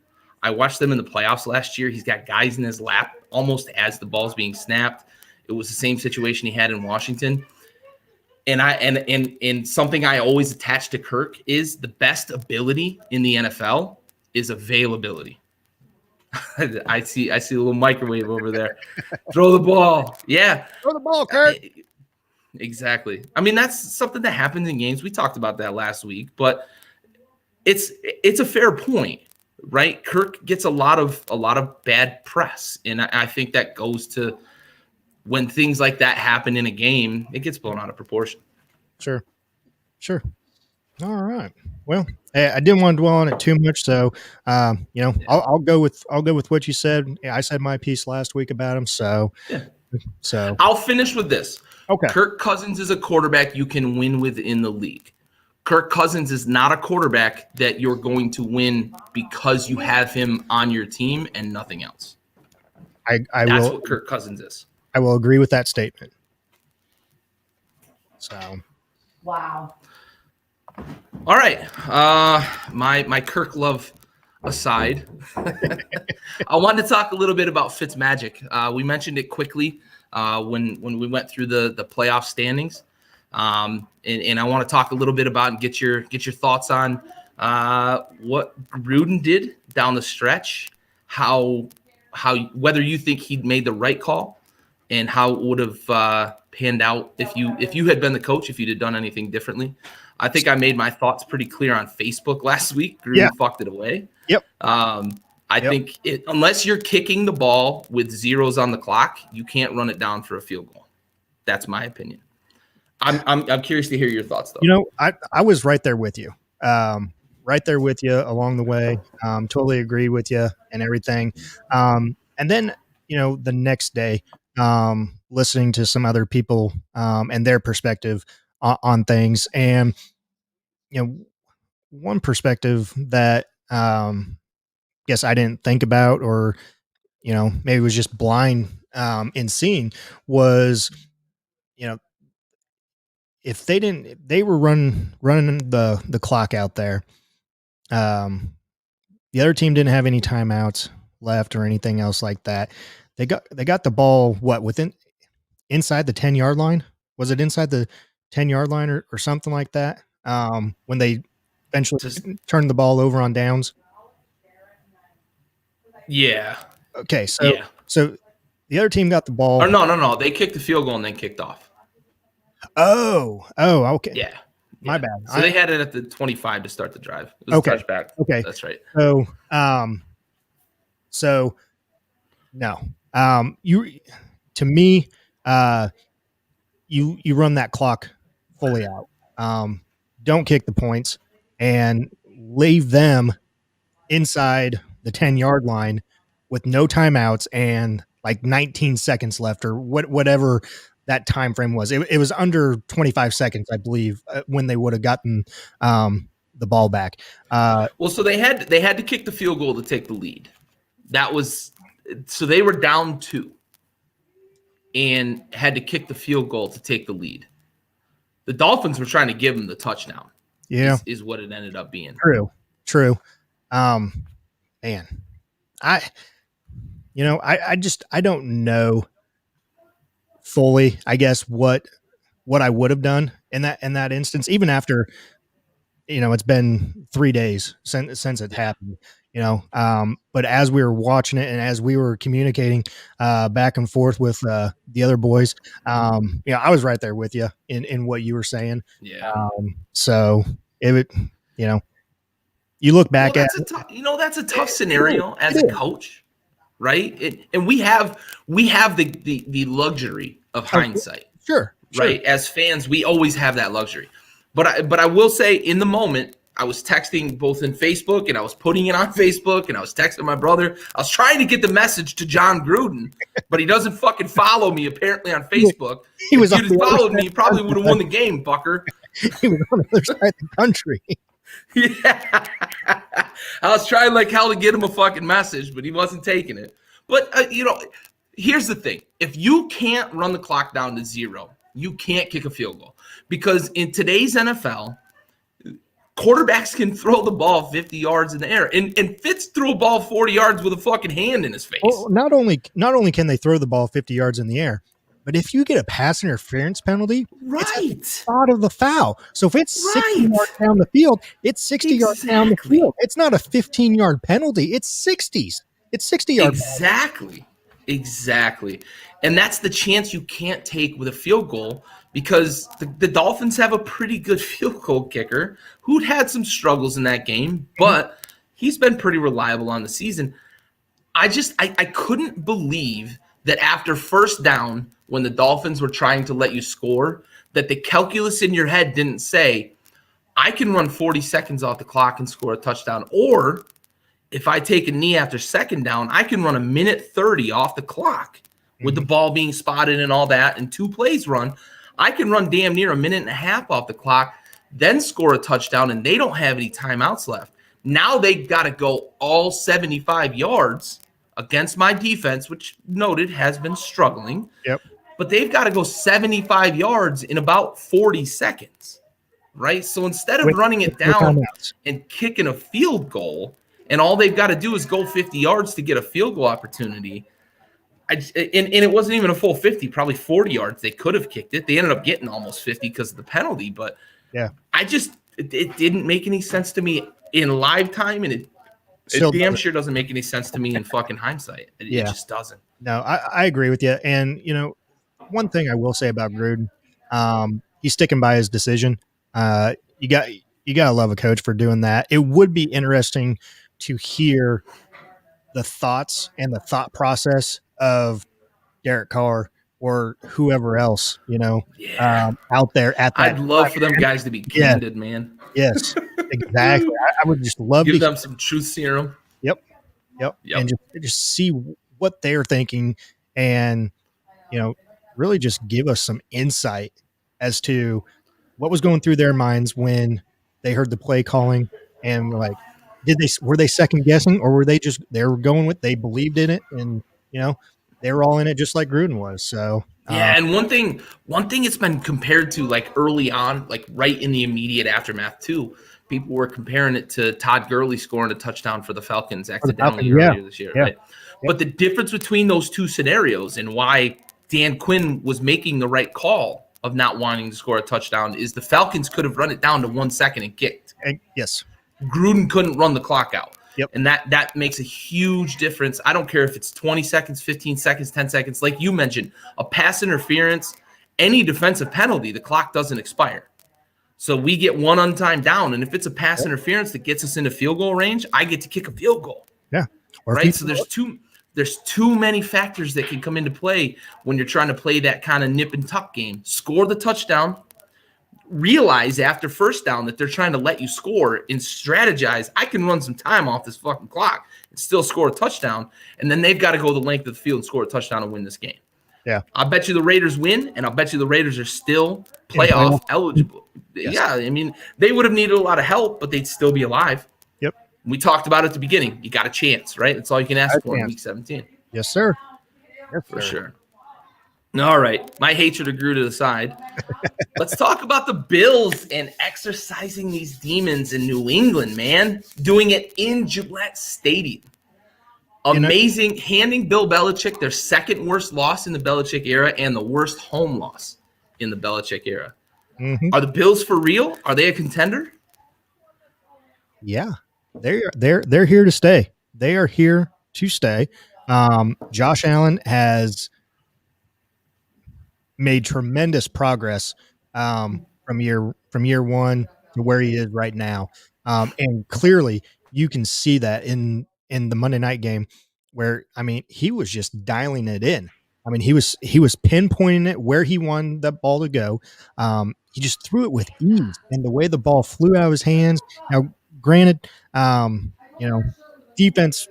I watched them in the playoffs last year. He's got guys in his lap almost as the ball's being snapped. It was the same situation he had in Washington. And something I always attach to Kirk is the best ability in the NFL is availability. I see a little microwave over there. Throw the ball. Yeah. Throw the ball, Kirk. Exactly. I mean, that's something that happens in games. We talked about that last week, but it's a fair point, right? Kirk gets a lot of bad press, and I think that goes to when things like that happen in a game, it gets blown out of proportion. Sure. All right. Well, I didn't want to dwell on it too much, so I'll go with what you said. I said my piece last week about him, so I'll finish with this. Okay. Kirk Cousins is a quarterback you can win with in the league. Kirk Cousins is not a quarterback that you're going to win because you have him on your team and nothing else. That's what Kirk Cousins is. I will agree with that statement. So, wow. All right. My Kirk love aside, I wanted to talk a little bit about Fitzmagic. We mentioned it quickly when we went through the playoff standings, and I want to talk a little bit about and get your thoughts on what Gruden did down the stretch, how whether you think he'd made the right call. And how it would have panned out if you had been the coach, if you'd have done anything differently. I think I made my thoughts pretty clear on Facebook last week. Gruden fucked it away. Yep. I think unless you're kicking the ball with zeros on the clock, you can't run it down for a field goal. That's my opinion. I'm curious to hear your thoughts, though. You know, I was right there with you. Right there with you along the way. Totally agree with you and everything. And then, you know, the next day, listening to some other people and their perspective on things. And, you know, one perspective that guess I didn't think about, or, you know, maybe was just blind in seeing, was, you know, if they were running the clock out there. The other team didn't have any timeouts left or anything else like that. They got the ball inside the 10-yard line. Was it inside the 10-yard line or something like that? When they eventually turned the ball over on downs. Yeah. Okay, so the other team got the ball. Or no. They kicked the field goal and then kicked off. Oh, okay. Yeah. My bad. So they had it at the 25 to start the drive. It was Okay. a touchback. Okay. That's right. So no. To me, you run that clock fully out. Don't kick the points and leave them inside the 10-yard line with no timeouts and like 19 seconds left, or whatever that time frame was. It was under 25 seconds, I believe, when they would have gotten the ball back. Well, so they had to kick the field goal to take the lead. So they were down 2 and had to kick the field goal to take the lead. The Dolphins were trying to give them the touchdown. Yeah, is what it ended up being. True. Man, I don't know fully, I guess, what I would have done in that instance, even after, you know, it's been 3 days since it happened, you know. But as we were watching it and as we were communicating back and forth with the other boys, you know, I was right there with you in what you were saying. Yeah. So it would, you know, you look back that's a tough scenario as a coach, right? And we have the luxury of hindsight. Sure. Right? As fans, we always have that luxury. But I will say, in the moment, I was texting both in Facebook, and I was putting it on Facebook, and I was texting my brother. I was trying to get the message to John Gruden, but he doesn't fucking follow me apparently on Facebook. If he'd have followed me, he probably would have won the game, fucker. He was on the other side of the country. Yeah. I was trying like hell to get him a fucking message, but he wasn't taking it. But, you know, here's the thing. If you can't run the clock down to 0, you can't kick a field goal. Because in today's NFL, quarterbacks can throw the ball 50 yards in the air. And Fitz threw a ball 40 yards with a fucking hand in his face. Well, not only can they throw the ball 50 yards in the air, but if you get a pass interference penalty, right, it's at the spot of the foul. So if it's 60 yards down the field, it's 60 yards down the field. It's not a 15-yard penalty. It's 60s. It's 60 yards. Exactly. And that's the chance you can't take with a field goal, because the Dolphins have a pretty good field goal kicker who'd had some struggles in that game, but he's been pretty reliable on the season. I couldn't believe that after first down, when the Dolphins were trying to let you score, that the calculus in your head didn't say, I can run 40 seconds off the clock and score a touchdown. Or if I take a knee after second down, I can run 1:30 off the clock with the ball being spotted and all that, and 2 plays run. I can run damn near 1.5 minutes off the clock, then score a touchdown, and they don't have any timeouts left. Now they've got to go all 75 yards against my defense, which noted has been struggling. Yep. But they've got to go 75 yards in about 40 seconds, right? So instead of running it down and kicking a field goal, and all they've got to do is go 50 yards to get a field goal opportunity, and it wasn't even a full 50, probably 40 yards. They could have kicked it. They ended up getting almost 50 because of the penalty. But yeah, it didn't make any sense to me in live time, and it damn sure doesn't make any sense to me in fucking hindsight. It just doesn't. No, I agree with you. And, you know, one thing I will say about Gruden, he's sticking by his decision. You gotta love a coach for doing that. It would be interesting to hear the thoughts and the thought process of Derek Carr or whoever else, Yeah. out there at that I'd love time. for them guys to be Yeah, candid, man. yes, exactly. I would just love to Give hear. them some truth serum. Yep, yep, and Yep. just see what they're thinking, and really just give us some insight as to what was going through their minds when they heard the play calling, and were like, were they second guessing, or were they were going with, they believed in it, and they were all in it just like Gruden was. So Yeah, and one thing it's been compared to like early on, like right in the immediate aftermath too. People were comparing it to Todd Gurley scoring a touchdown for the Falcons for the accidentally Falcons, earlier this year, yeah, right? yep, But the difference between those two scenarios and why Dan Quinn was making the right call of not wanting to score a touchdown is the Falcons could have run it down to 1 second and kicked. yes, Gruden couldn't run the clock out. yep, And that makes a huge difference. I don't care if it's 20 seconds, 15 seconds, 10 seconds. Like you mentioned, a pass interference, any defensive penalty, the clock doesn't expire. So we get one untimed down. And if it's a pass yep, interference that gets us into field goal range, I get to kick a field goal. yeah. Or Right. So there's too many factors that can come into play when you're trying to play that kind of nip and tuck game. Score the touchdown. Realize after first down that they're trying to let you score and strategize. I can run some time off this fucking clock and still score a touchdown. And then they've got to go the length of the field and score a touchdown and win this game. Yeah. I bet you the Raiders win, and I'll bet you the Raiders are still playoff eligible. Yes. Yeah, I mean, they would have needed a lot of help, but they'd still be alive. Yep. We talked about it at the beginning. You got a chance, right? That's all you can ask for in chance. week 17. Yes, sir. Yes, For sir. sure. All right. My hatred of Grew to the side. Let's talk about the Bills and exercising these demons in New England, man. Doing it in Gillette Stadium. Amazing. Handing Bill Belichick their second worst loss in the Belichick era and the worst home loss in the Belichick era. Mm-hmm. Are the Bills for real? Are they a contender? Yeah, they're here to stay. They are here to stay. Josh Allen has made tremendous progress from year one to where he is right now, and clearly you can see that in the Monday night game, where he was just dialing it in. He was pinpointing it where he wanted that ball to go. He just threw it with ease, and the way the ball flew out of his hands. Now, granted, defense,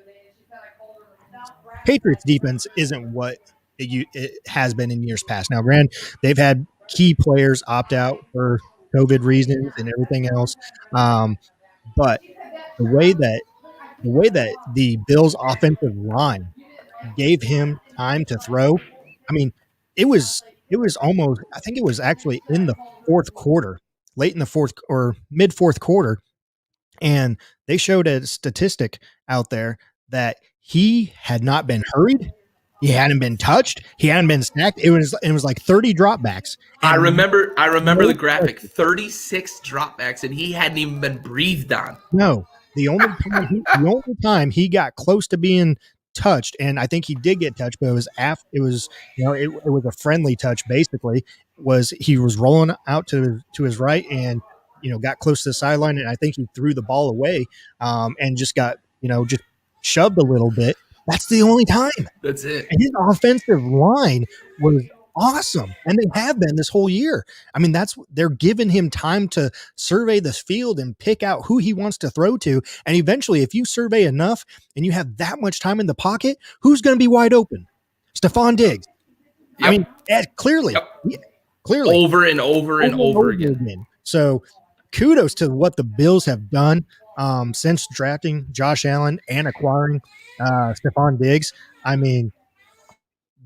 Patriots defense isn't what it has been in years past. Now, granted, they've had key players opt out for COVID reasons and everything else, but the way that the Bills' offensive line gave him time to throw, it was almost, I think it was actually in the fourth quarter, late in the fourth or mid fourth quarter. And they showed a statistic out there that he had not been hurried. He hadn't been touched. He hadn't been sacked. It was like 30 dropbacks. I remember the graphic, 36 dropbacks, and he hadn't even been breathed on. No, the only time he got close to being touched, and I think he did get touched, but it was it was a friendly touch. Basically, was he was rolling out to his right and got close to the sideline, and I think he threw the ball away, and just got just shoved a little bit. That's the only time. That's it. And his offensive line was awesome, and they have been this whole year. They're giving him time to survey this field and pick out who he wants to throw to. And eventually, if you survey enough and you have that much time in the pocket, who's going to be wide open? Stephon Diggs. Yep. Clearly, over and over again. So, kudos to what the Bills have done since drafting Josh Allen and acquiring Stephon Diggs.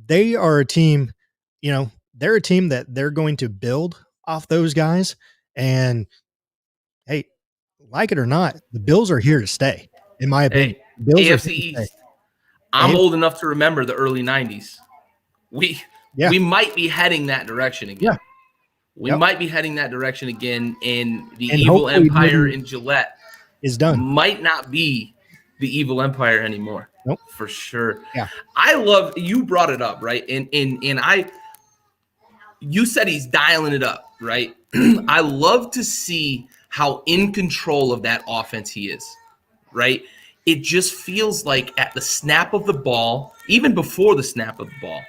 They are a team, they're a team that they're going to build off those guys. And hey, like it or not, the Bills are here to stay, in my opinion. Bills AFC East. I'm old enough to remember the early 90s. We might be heading that direction again. Yeah. We might be heading that direction again, and the evil empire in Gillette is done. Might not be the evil empire anymore. Nope. For sure. Yeah. I love, you brought it up, right? And you said he's dialing it up, right? I love to see how in control of that offense he is, right? it just feels like at the snap of the ball, even before the snap of the ball,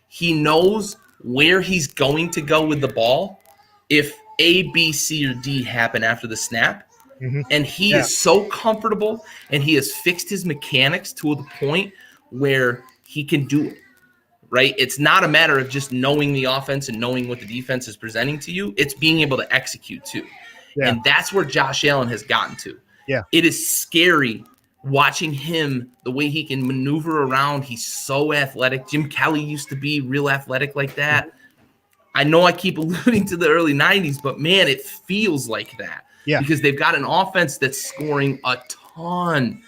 he knows where he's going to go with the ball if A, B, C, or D happen after the snap. Mhm. And he Yeah. is so comfortable, and he has fixed his mechanics to the point where he can do it, right? It's not a matter of just knowing the offense and knowing what the defense is presenting to you. It's being able to execute too. Yeah. And that's where Josh Allen has gotten to. Yeah. It is scary watching him, the way he can maneuver around. He's so athletic. Jim Kelly used to be real athletic like that. I know I keep alluding to the early 90s, but man, it feels like that. Yeah. Because they've got an offense that's scoring a ton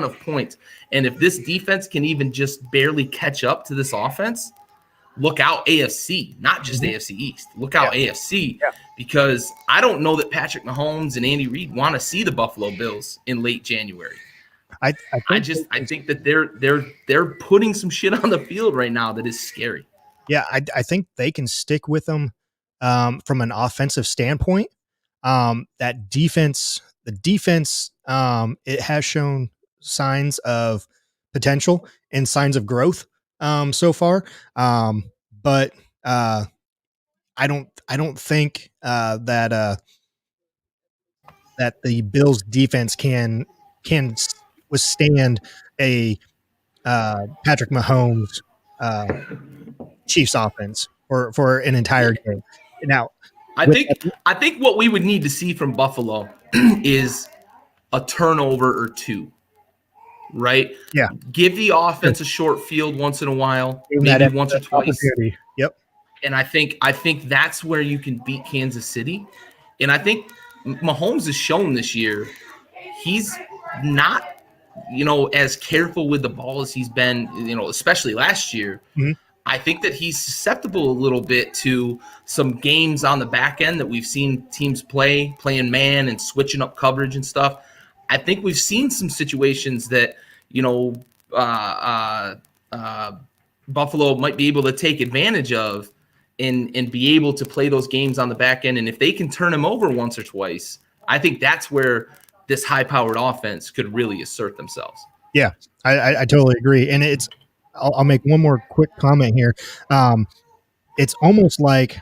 of points. And if this defense can even just barely catch up to this offense, look out AFC, not just AFC East. Look out AFC, because I don't know that Patrick Mahomes and Andy Reid want to see the Buffalo Bills in late January. I think that they're putting some shit on the field right now that is scary. Yeah, I think they can stick with them from an offensive standpoint. That defense, the defense, it has shown signs of potential and signs of growth so far. But I don't think that the Bills defense can withstand a Patrick Mahomes Chiefs offense for an entire game. Now, I think what we would need to see from Buffalo is a turnover or two, right? Yeah. Give the offense a short field once in a while, maybe once or twice. Yep. And I think that's where you can beat Kansas City. And I think Mahomes has shown this year he's not, as careful with the ball as he's been, especially last year. Mm-hmm. I think that he's susceptible a little bit to some games on the back end that we've seen teams playing man and switching up coverage and stuff. I think we've seen some situations that, Buffalo might be able to take advantage of and be able to play those games on the back end. And if they can turn him over once or twice, I think that's where this high-powered offense could really assert themselves. Yeah, I totally agree. And I'll make one more quick comment here. It's almost like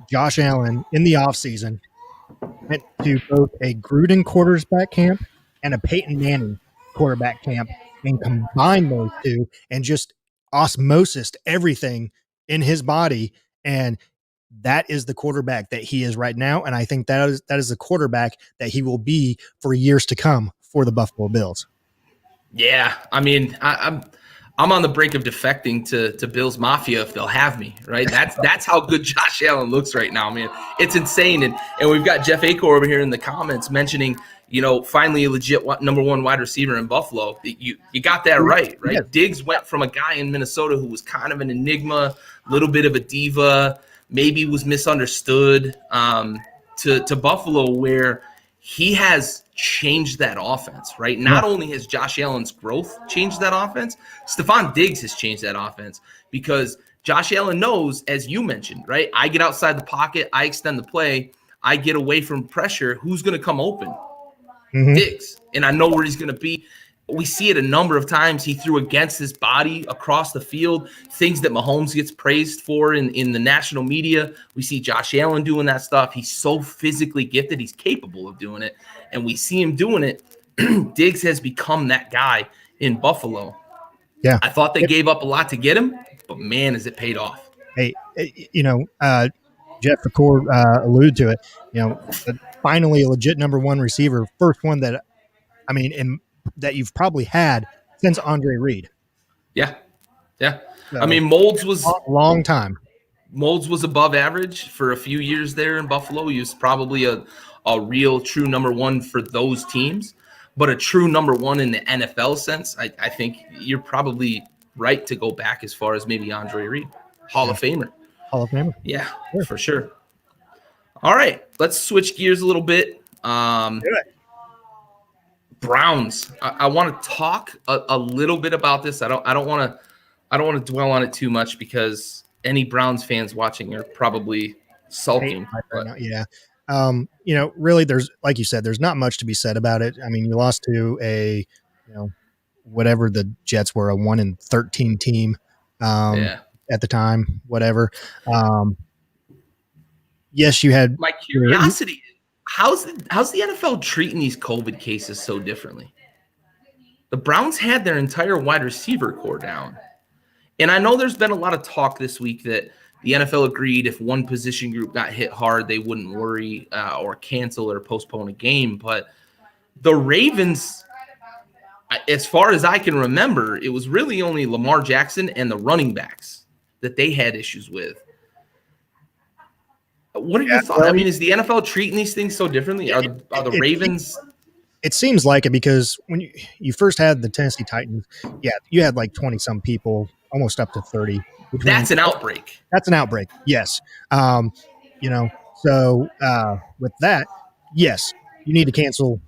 Josh Allen in the offseason went to both a Gruden quarterback camp and a Peyton Manning quarterback camp and combined those two and just osmosis everything in his body. And that is the quarterback that he is right now. And I think that is the quarterback that he will be for years to come for the Buffalo Bills. Yeah. I mean, I'm on the brink of defecting to Bills Mafia if they'll have me, right? That's how good Josh Allen looks right now, man. It's insane. And we've got Jeff Acor over here in the comments mentioning, finally a legit number one wide receiver in Buffalo. You got that right? Yeah. Diggs went from a guy in Minnesota who was kind of an enigma, a little bit of a diva, maybe was misunderstood, to Buffalo, where he has changed that offense, right? Not only has Josh Allen's growth changed that offense, Stephon Diggs has changed that offense, because Josh Allen knows, as you mentioned, right? I get outside the pocket, I extend the play, I get away from pressure. Who's going to come open? Mm-hmm. Diggs. And I know where he's going to be. We see it a number of times. He threw against his body across the field, things that Mahomes gets praised for in the national media. We see Josh Allen doing that stuff. He's so physically gifted. He's capable of doing it. And we see him doing it. Diggs has become that guy in Buffalo. Yeah. I thought they gave up a lot to get him, but man, has it paid off. Hey, Jeff Acor alluded to it, finally a legit number one receiver, first one that, that you've probably had since Andre Reed. Yeah. Yeah. So, Molds was a long time. Molds was above average for a few years there in Buffalo. He was probably a real true number one for those teams, but a true number one in the NFL sense. I think you're probably right to go back as far as maybe Andre Reed, Hall of Famer. Hall of Famer. Yeah, sure. For sure. All right, let's switch gears a little bit. Browns. I want to talk a little bit about this. I don't want to dwell on it too much, because any Browns fans watching are probably sulking. Yeah. Really, there's, like you said, there's not much to be said about it. I mean, you lost to whatever the Jets were, a 1-13 team Yeah. at the time, whatever. Yes, you had My curiosity, how's the NFL treating these COVID cases so differently? The Browns had their entire wide receiver core down. And I know there's been a lot of talk this week that the NFL agreed if one position group got hit hard, they wouldn't worry or cancel or postpone a game. But the Ravens, as far as I can remember, it was really only Lamar Jackson and the running backs that they had issues with. What are your thoughts? I mean, is the NFL treating these things so differently? Are the Ravens? It seems like it, because when you first had the Tennessee Titans, you had like 20 some people, almost up to 30. That's an outbreak. That's an outbreak. Yes. So with that, yes, you need to cancel.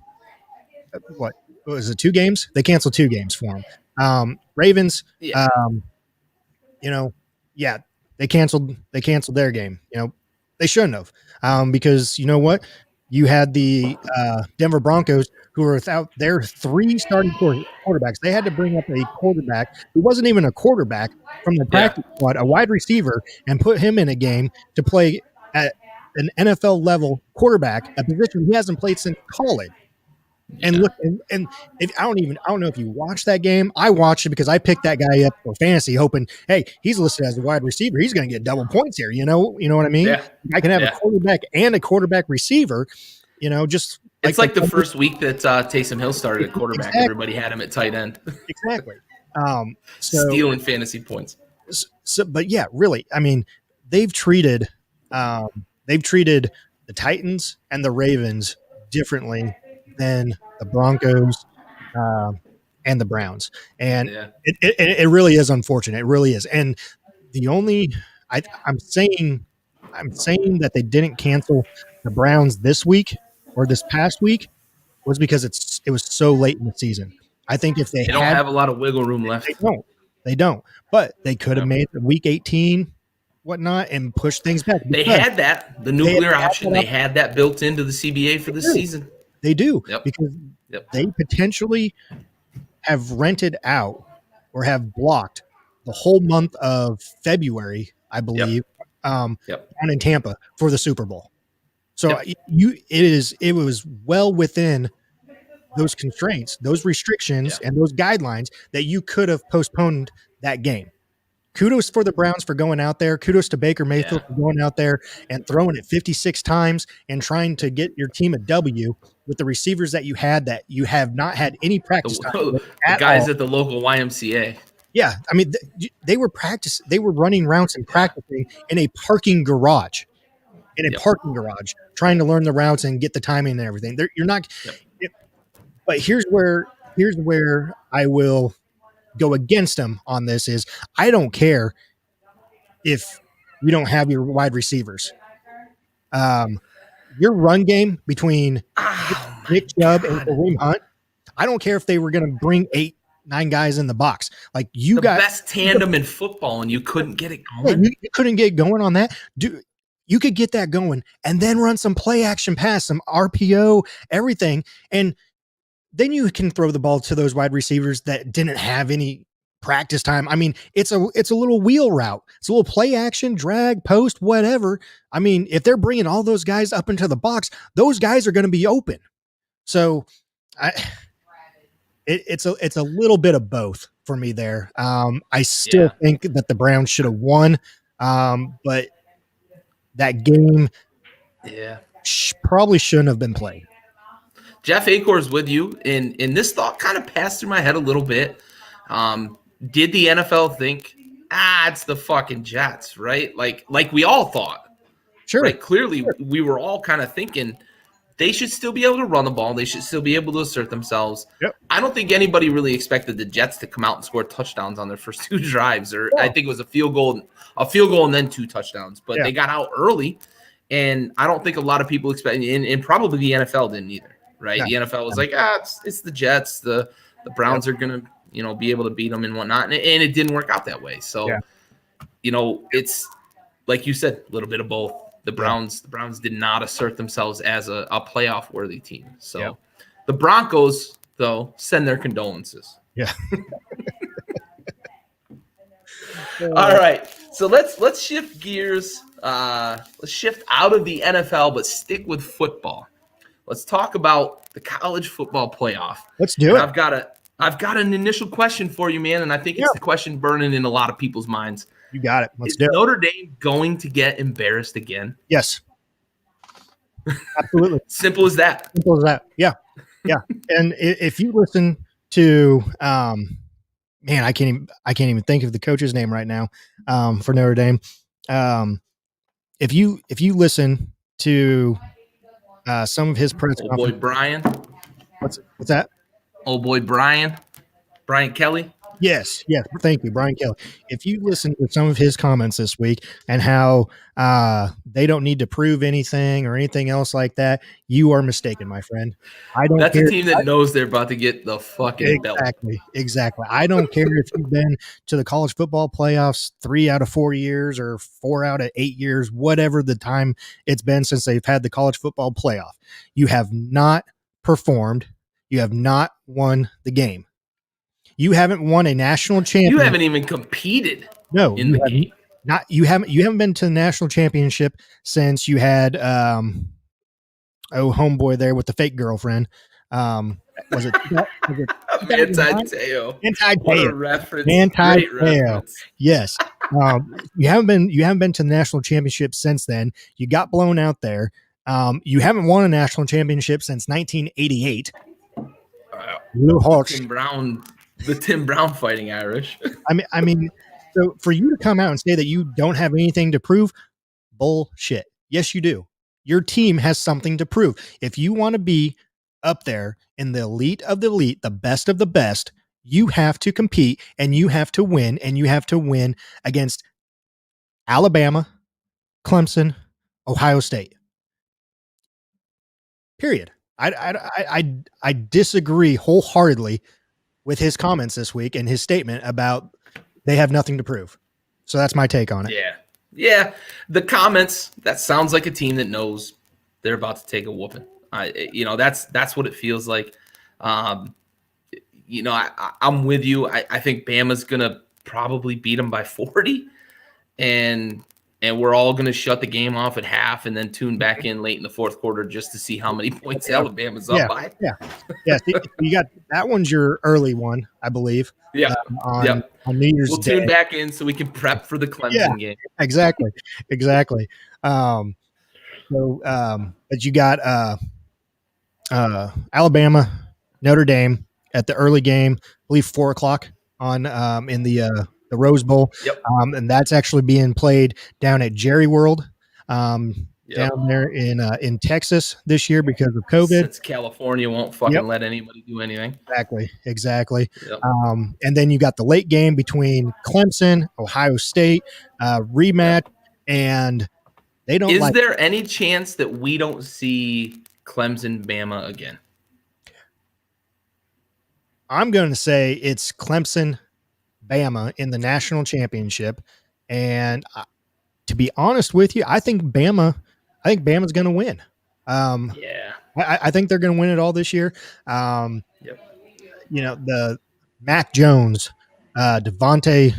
What was it? 2 games? They canceled 2 games for them. Ravens. Yeah. They canceled their game. They shouldn't have, because you know what? You had the Denver Broncos, who were without their 3 starting quarterbacks. They had to bring up a quarterback who wasn't even a quarterback from the practice squad, a wide receiver, and put him in a game to play at an NFL level quarterback, a position he hasn't played since college. And look, and if I don't know if you watched that game. I watched it because I picked that guy up for fantasy, hoping, hey, he's listed as a wide receiver. He's going to get double points here. You know what I mean? Yeah. I can have a quarterback and a quarterback receiver. Just it's like the first week that Taysom Hill started at quarterback. Exactly. Everybody had him at tight end. Exactly. Stealing fantasy points. But yeah, really, I mean, they've treated the Titans and the Ravens differently than the Broncos and the Browns, and it really is unfortunate. It really is. And the only I'm saying that they didn't cancel the Browns this week or this past week was because it was so late in the season. I think if they don't have a lot of wiggle room left, they don't. But they could have made the week 18. Whatnot, and push things back. They had the nuclear option. They had that built into the CBA for this season. They do, because they potentially have rented out or have blocked the whole month of February, I believe, down in Tampa for the Super Bowl. So it was well within those constraints, those restrictions, and those guidelines that you could have postponed that game. Kudos for the Browns for going out there. Kudos to Baker Mayfield for going out there and throwing it 56 times and trying to get your team a W with the receivers that you have not had any practice time with the guys at the local YMCA. Yeah, I mean, they were running routes and practicing in a parking garage, trying to learn the routes and get the timing and everything. You're not. But here's where I will go against them on this is I don't care if you don't have your wide receivers. Your run game between Nick Chubb and Kareem Hunt, I don't care if they were going to bring 8-9 guys in the box. Like you got best tandem in football and you couldn't get it going. You couldn't get going on that. You could get that going and then run some play action pass, some RPO, everything. And then you can throw the ball to those wide receivers that didn't have any practice time. I mean, it's a little wheel route. It's a little play action, drag, post, whatever. I mean, if they're bringing all those guys up into the box, those guys are going to be open. So it's a little bit of both for me there. I still think that the Browns should have won. But that game probably shouldn't have been played. Jeff Acor's with you, and this thought kind of passed through my head a little bit. Did the NFL think, it's the fucking Jets, right? Like we all thought. Sure. Right? Clearly, we were all kind of thinking they should still be able to run the ball. They should still be able to assert themselves. Yep. I don't think anybody really expected the Jets to come out and score touchdowns on their first 2 drives, or I think it was a field goal and then 2 touchdowns. But they got out early, and I don't think a lot of people expected, and probably the NFL didn't either. Right, the NFL was like, it's the Jets. The Browns are gonna, be able to beat them and whatnot, and it didn't work out that way. So, it's like you said, a little bit of both. The Browns did not assert themselves as a playoff worthy team. So Yeah. the Broncos, though, send their condolences. Yeah. All right. So let's shift gears. Let's shift out of the NFL, but stick with football. Let's talk about the college football playoff. Let's do it. I've got an initial question for you, man, and I think it's the question burning in a lot of people's minds. You got it. Let's Is do it. Notre Dame going to get embarrassed again? Yes. Absolutely. Simple as that. Simple as that. Yeah. Yeah. And if you listen to man, I can't even think of the coach's name right now for Notre Dame. If you listen to some of his press conferences, boy Brian. What's that? Old boy Brian Kelly. Yes. Thank you, Brian Kelly. If you listen to some of his comments this week and how they don't need to prove anything or anything else like that, you are mistaken, my friend. That's a team that knows they're about to get the fucking belt. Exactly. I don't care if you've been to the college football playoffs 3 out of 4 years or 4 out of 8 years, whatever the time it's been since they've had the college football playoff. You have not performed. You have not won the game. You haven't won a national championship. You haven't even competed. No, in the game. You haven't been to the national championship since you had homeboy there with the fake girlfriend. Was it Manti-Te'o? What a reference. Manti-Te'o. Yes. You haven't been to the national championship since then. You got blown out there. You haven't won a national championship since 1988. The Tim Brown fighting Irish. I mean, so for you to come out and say that you don't have anything to prove, bullshit. Yes, you do. Your team has something to prove. If you want to be up there in the elite of the elite, the best of the best, you have to compete and you have to win, and you have to win against Alabama, Clemson, Ohio State. Period. I disagree wholeheartedly with his comments this week and his statement about they have nothing to prove. So that's my take on it. Yeah. The comments, that sounds like a team that knows they're about to take a whooping. That's what it feels like. I'm with you. I think Bama's going to probably beat them by 40, and we're all going to shut the game off at half and then tune back in late in the fourth quarter just to see how many points Alabama's up by. Yeah. You got that one's your early one, I believe. Yeah. On New Year's We'll Day. tune back in so we can prep for the Clemson game. Exactly. But you got Alabama, Notre Dame at the early game, I believe 4:00 on in the Rose Bowl. Yep. And that's actually being played down at Jerry World down there in Texas this year because of COVID. Since California won't fucking let anybody do anything. Exactly. Yep. And then you got the late game between Clemson, Ohio State, rematch, and they don't. Is there any chance that we don't see Clemson Bama again? I'm going to say it's Clemson Bama in the national championship, and to be honest with you, I think Bama's going to win. I think they're going to win it all this year. The Mac Jones, Devontae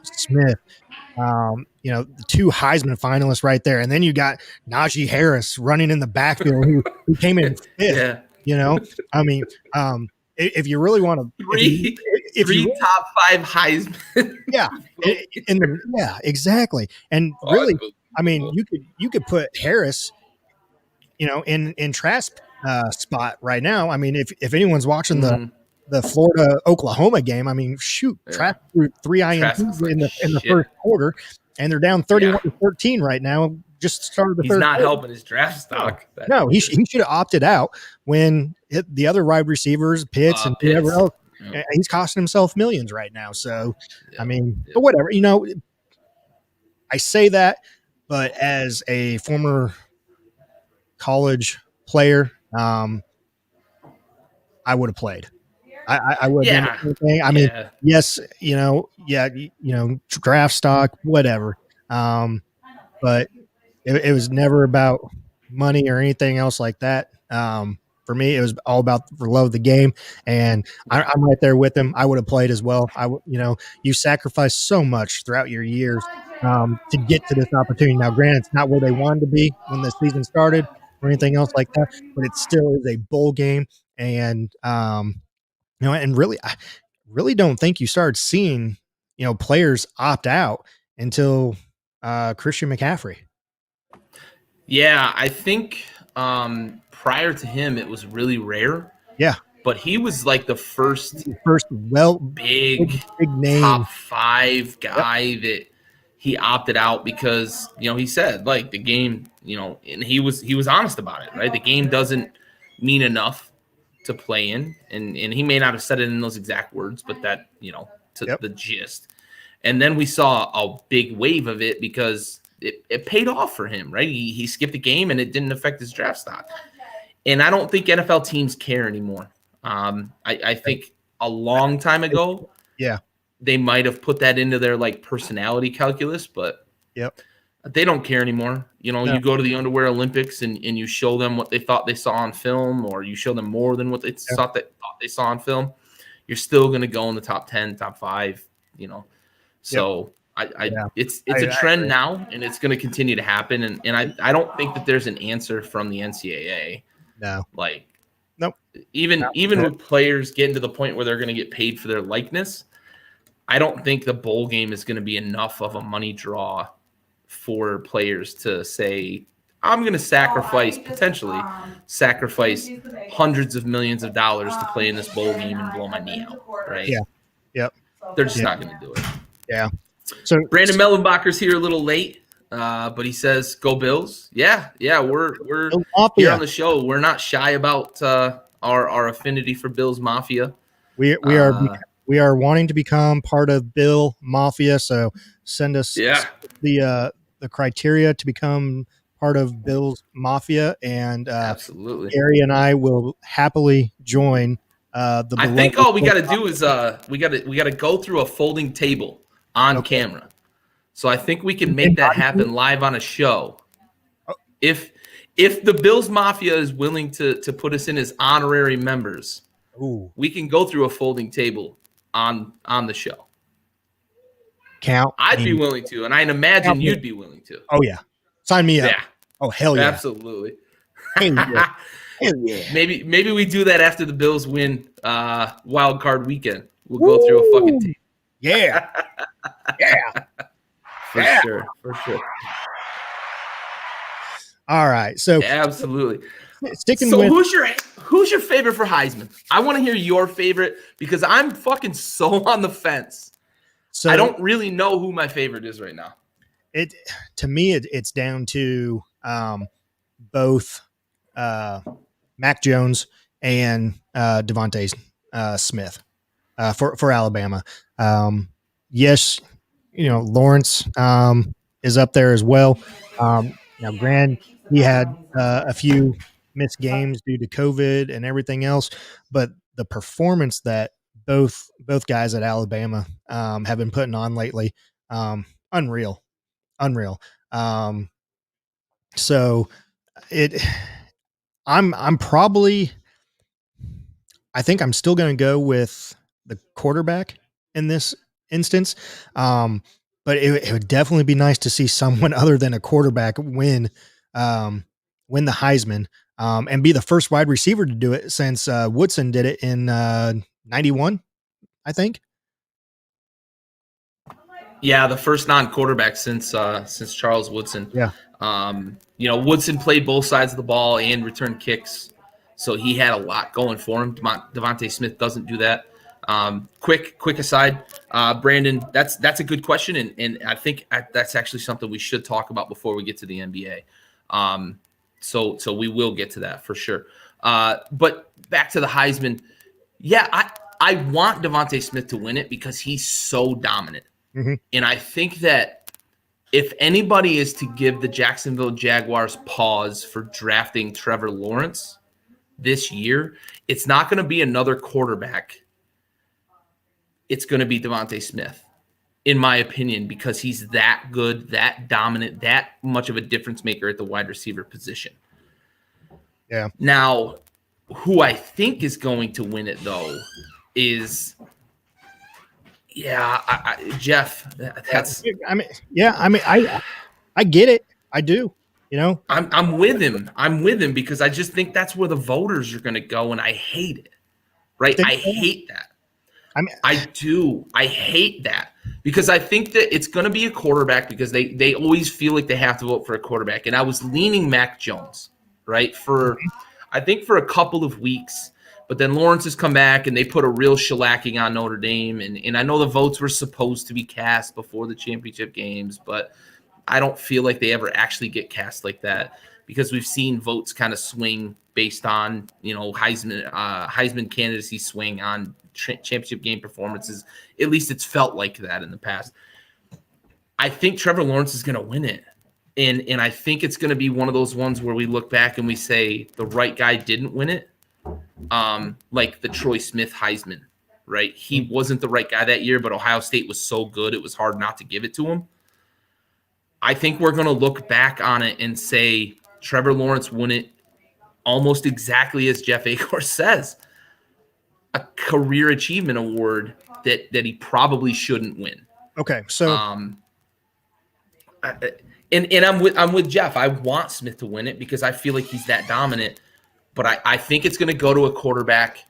Smith, the 2 Heisman finalists right there, and then you got Najee Harris running in the backfield who came in 5th. If you really want to, three top 5 Heisman. Exactly. And really, you could put Harris, in Trask spot right now. I mean, if anyone's watching the Florida Oklahoma game, Trask threw 3 INTs in the first quarter, and they're down 31-13 right now. Just started the He's third not quarter. helping his draft stock. No, he should have opted out when the other wide receivers, Pitts and whoever else. Yeah. He's costing himself millions right now. So, but whatever, I say that, but as a former college player, I would have played. I would have done the same thing. Yes, draft stock, whatever. But it was never about money or anything else like that. For me, it was all about the love of the game, and I'm right there with him. I would have played as well. You sacrificed so much throughout your years to get to this opportunity. Now, granted, it's not where they wanted to be when the season started or anything else like that, but it still is a bowl game, and and really, I really don't think you started seeing players opt out until Christian McCaffrey. Yeah, I think prior to him, it was really rare. Yeah, But he was like the first big, big big name. top 5 guy that he opted out because he said like the game, and he was honest about it, right? The game doesn't mean enough to play in, and he may not have said it in those exact words, but that the gist. And then we saw a big wave of it because it paid off for him, right? He skipped a game and it didn't affect his draft stock. And I don't think NFL teams care anymore. I think a long time ago, they might have put that into their like personality calculus, but they don't care anymore. You go to the Underwear Olympics and you show them what they thought they saw on film, or you show them more than what they thought they saw on film. You're still going to go in the top 10, top 5, So it's a trend now, and it's going to continue to happen. And I don't think that there's an answer from the NCAA. No, nope. Even with players getting to the point where they're going to get paid for their likeness, I don't think the bowl game is going to be enough of a money draw for players to say, I'm going to potentially sacrifice hundreds of millions of dollars to play in this bowl game and blow my knee out, right? Yeah. Yep. They're just not going to do it. Yeah. So Brandon Mellenbacher's here a little late, but he says, "Go Bills!" Yeah. We're here on the show. We're not shy about our affinity for Bills Mafia. We are wanting to become part of Bill Mafia. So send us the criteria to become part of Bill's Mafia, and absolutely, Gary and I will happily join. I think all we got to do is we got to go through a folding table on camera. So I think we can make that happen live on a show. If the Bills Mafia is willing to put us in as honorary members, we can go through a folding table on the show. I'd be willing to, and I'd imagine you'd be willing to. Oh yeah, sign me up. Yeah. Oh hell yeah, absolutely. Hell yeah. Maybe we do that after the Bills win wild card weekend. We'll go through a fucking team. Yeah. For sure. All right. So absolutely. Sticking with who's your favorite for Heisman? I want to hear your favorite because I'm fucking so on the fence. So I don't really know who my favorite is right now. To me, it's down to both Mac Jones and Devontae Smith for Alabama. Yes, Lawrence is up there as well. Now, granted, he had a few missed games due to COVID and everything else, but the performance that both guys at Alabama have been putting on lately, unreal. So I'm probably, I think I'm still going to go with the quarterback in this instance. But it would definitely be nice to see someone other than a quarterback win the Heisman, and be the first wide receiver to do it since Woodson did it in 91, I think. Yeah, the first non-quarterback since Charles Woodson. Yeah. Woodson played both sides of the ball and returned kicks, so he had a lot going for him. Devontae Smith doesn't do that. Quick aside, Brandon, that's a good question, and I think that's actually something we should talk about before we get to the NBA. So we will get to that for sure. But back to the Heisman. Yeah, I want Devontae Smith to win it because he's so dominant. Mm-hmm. And I think that if anybody is to give the Jacksonville Jaguars pause for drafting Trevor Lawrence this year, it's not going to be another quarterback. It's going to be Devontae Smith. in my opinion, because he's that good, that dominant, that much of a difference maker at the wide receiver position. Yeah. Now, who I think is going to win it, though, is Jeff. That's I get it. I do. I'm with him. I'm with him because I just think that's where the voters are going to go, and I hate it. Right? I hate that. I do. I hate that because I think that it's going to be a quarterback because they always feel like they have to vote for a quarterback. And I was leaning Mac Jones, right, I think for a couple of weeks. But then Lawrence has come back and they put a real shellacking on Notre Dame. And I know the votes were supposed to be cast before the championship games, but I don't feel like they ever actually get cast like that because we've seen votes kind of swing based on, Heisman candidacy swing on championship game performances. At least it's felt like that in the past. I think Trevor Lawrence is going to win it. And I think it's going to be one of those ones where we look back and we say the right guy didn't win it. Like the Troy Smith Heisman, right? He wasn't the right guy that year, but Ohio State was so good it was hard not to give it to him. I think we're going to look back on it and say Trevor Lawrence won it almost exactly as Jeff Akor says. A career achievement award that he probably shouldn't win. Okay, so and I'm with Jeff. I want Smith to win it because I feel like he's that dominant. But I think it's going to go to a quarterback,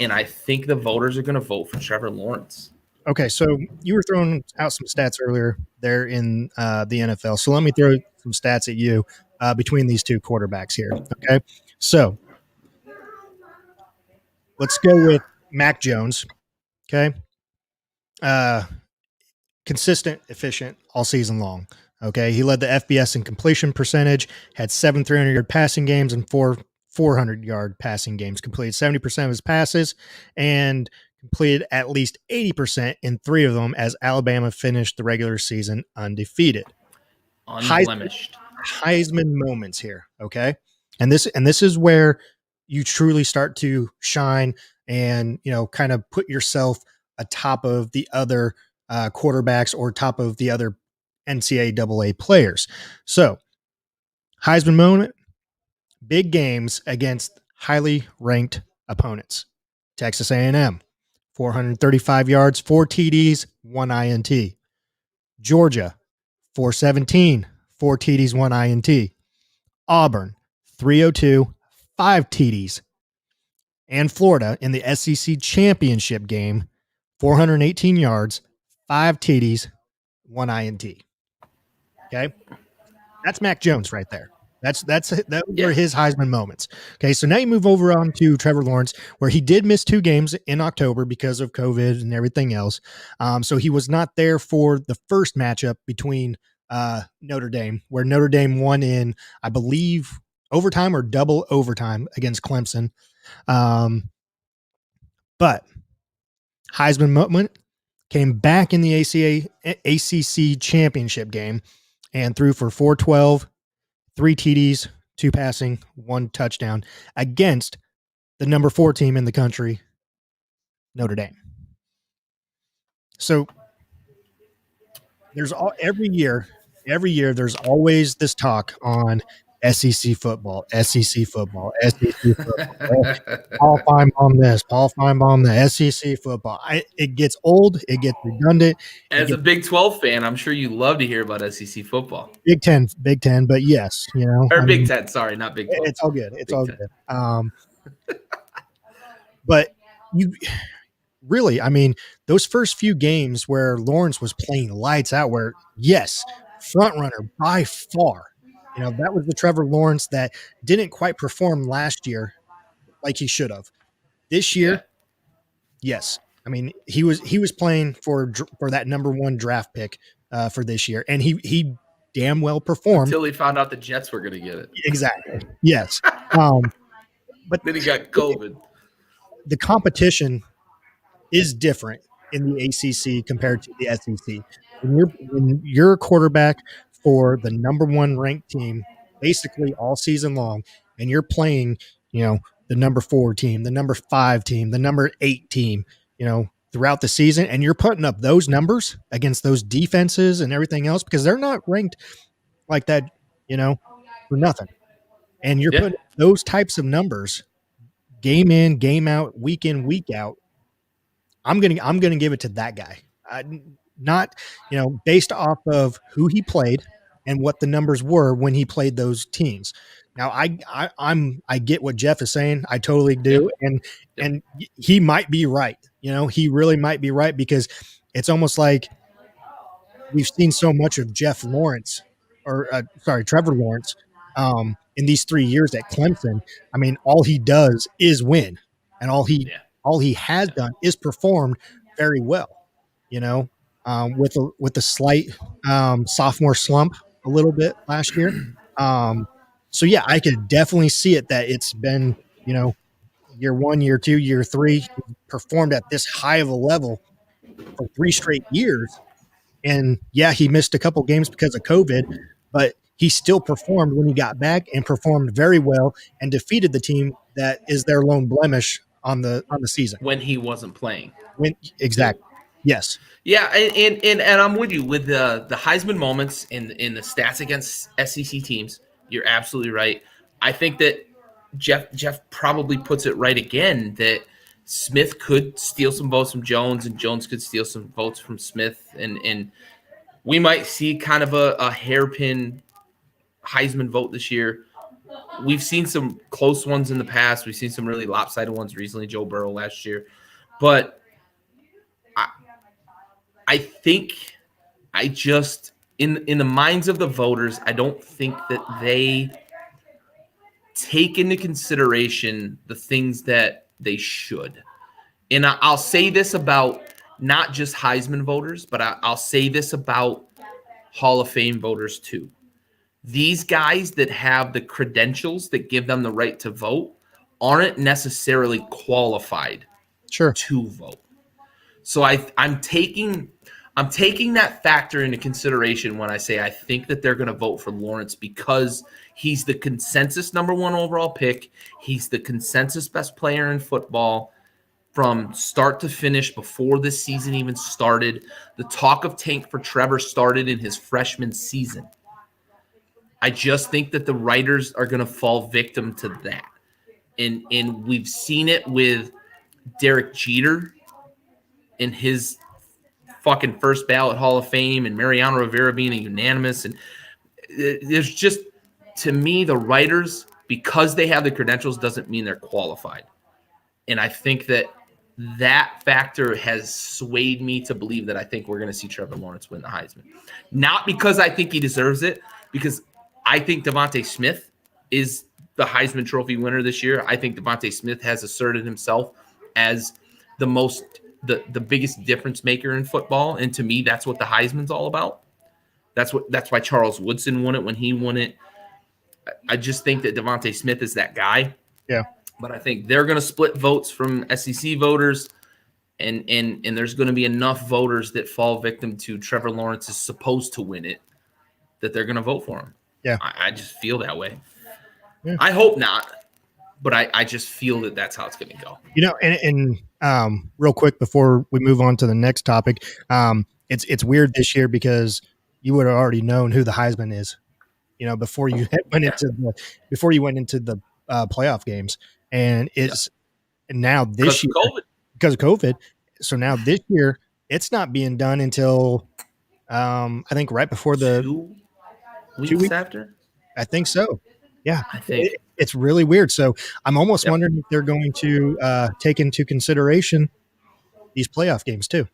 and I think the voters are going to vote for Trevor Lawrence. Okay, so you were throwing out some stats earlier there in the NFL. So let me throw some stats at you between these two quarterbacks here. Okay, so let's go with Mac Jones. Okay, consistent, efficient all season long. Okay, he led the FBS in completion percentage, had 7 300-yard passing games and 4 400-yard passing games, completed 70% of his passes, and completed at least 80% in 3 of them as Alabama finished the regular season undefeated. Unblemished. Heisman moments here, okay? And this is where you truly start to shine and, kind of put yourself atop of the other quarterbacks or top of the other NCAA players. So, Heisman moment, big games against highly ranked opponents. Texas A&M, 435 yards, 4 TDs, 1 INT. Georgia, 417, 4 TDs, 1 INT. Auburn, 302, 5 TDs. And Florida in the SEC championship game, 418 yards, 5 TDs, 1 INT. Okay? That's Mac Jones right there. That were his Heisman moments. Okay, so now you move over on to Trevor Lawrence, where he did miss 2 games in October because of COVID and everything else. So he was not there for the first matchup between Notre Dame, where Notre Dame won in, I believe, overtime or double overtime against Clemson. But Heisman moment came back in the ACC championship game and threw for 412, 3 TDs, 2 passing, 1 touchdown against the number 4 team in the country, Notre Dame. So there's every year there's always this talk on SEC football. Paul Feinbaum this, Paul Feinbaum the SEC football. It gets old, it gets redundant. As a Big 12 fan, I'm sure you love to hear about SEC football. Big Ten, but yes, or Big 10. Sorry, not Big 12. It's all good. It's all good. But you really, those first few games where Lawrence was playing lights out, where yes, front runner by far. That was the Trevor Lawrence that didn't quite perform last year like he should have. This year, yes. He was playing for that number 1 draft pick for this year, and he damn well performed until he found out the Jets were going to get it. Exactly. Yes. But then he got COVID. The competition is different in the ACC compared to the SEC. When you're a quarterback for the number 1 ranked team basically all season long, and you're playing, the number 4 team, the number 5 team, the number 8 team, throughout the season, and you're putting up those numbers against those defenses and everything else, because they're not ranked like that, for nothing. And you're Yeah. putting those types of numbers game in, game out, week in, week out. I'm gonna give it to that guy. Not based off of who he played and what the numbers were when he played those teams. Now I get what Jeff is saying. I totally do, and he might be right. He really might be right, because it's almost like we've seen so much of Trevor Lawrence, in these 3 years at Clemson. I mean, all he does is win, and all he has done is performed very well. With a slight sophomore slump a little bit last year. So yeah, I could definitely see it, that it's been year 1, year 2, year 3, performed at this high of a level for 3 straight years. And yeah, he missed a couple games because of COVID, but he still performed when he got back, and performed very well, and defeated the team that is their lone blemish on the season when he wasn't playing. Exactly. Yes. Yeah, and I'm with you with the Heisman moments in the stats against SEC teams. You're absolutely right. I think that Jeff probably puts it right again, that Smith could steal some votes from Jones, and Jones could steal some votes from Smith, and we might see kind of a hairpin Heisman vote this year. We've seen some close ones in the past. We've seen some really lopsided ones recently, Joe Burrow last year. But I think in the minds of the voters, I don't think that they take into consideration the things that they should. And I'll say this about not just Heisman voters, but I'll say this about Hall of Fame voters too. These guys that have the credentials that give them the right to vote aren't necessarily qualified to vote. So I'm taking that factor into consideration when I say I think that they're going to vote for Lawrence, because he's the consensus number 1 overall pick. He's the consensus best player in football from start to finish before this season even started. The talk of tank for Trevor started in his freshman season. I just think that the writers are going to fall victim to that. And we've seen it with Derek Jeter in his fucking first ballot Hall of Fame, and Mariano Rivera being a unanimous. And there's just, to me, the writers, because they have the credentials, doesn't mean they're qualified. And I think that factor has swayed me to believe that I think we're going to see Trevor Lawrence win the Heisman. Not because I think he deserves it, because I think Devontae Smith is the Heisman Trophy winner this year. I think Devontae Smith has asserted himself as the biggest difference maker in football, and to me, that's what the Heisman's all about. That's why Charles Woodson won it when he won it. I just think that Devontae Smith is that guy. Yeah. But I think they're going to split votes from SEC voters, and there's going to be enough voters that fall victim to Trevor Lawrence is supposed to win it that they're going to vote for him. Yeah. I just feel that way. Yeah. I hope not, but I just feel that that's how it's going to go. And real quick before we move on to the next topic, it's weird this year because you would have already known who the Heisman is, before you went into the playoff games, and it's now this year because of COVID. So now this year it's not being done until I think right before the 2 weeks after. I think so. Yeah, I think it's really weird. So I'm almost wondering if they're going to take into consideration these playoff games too.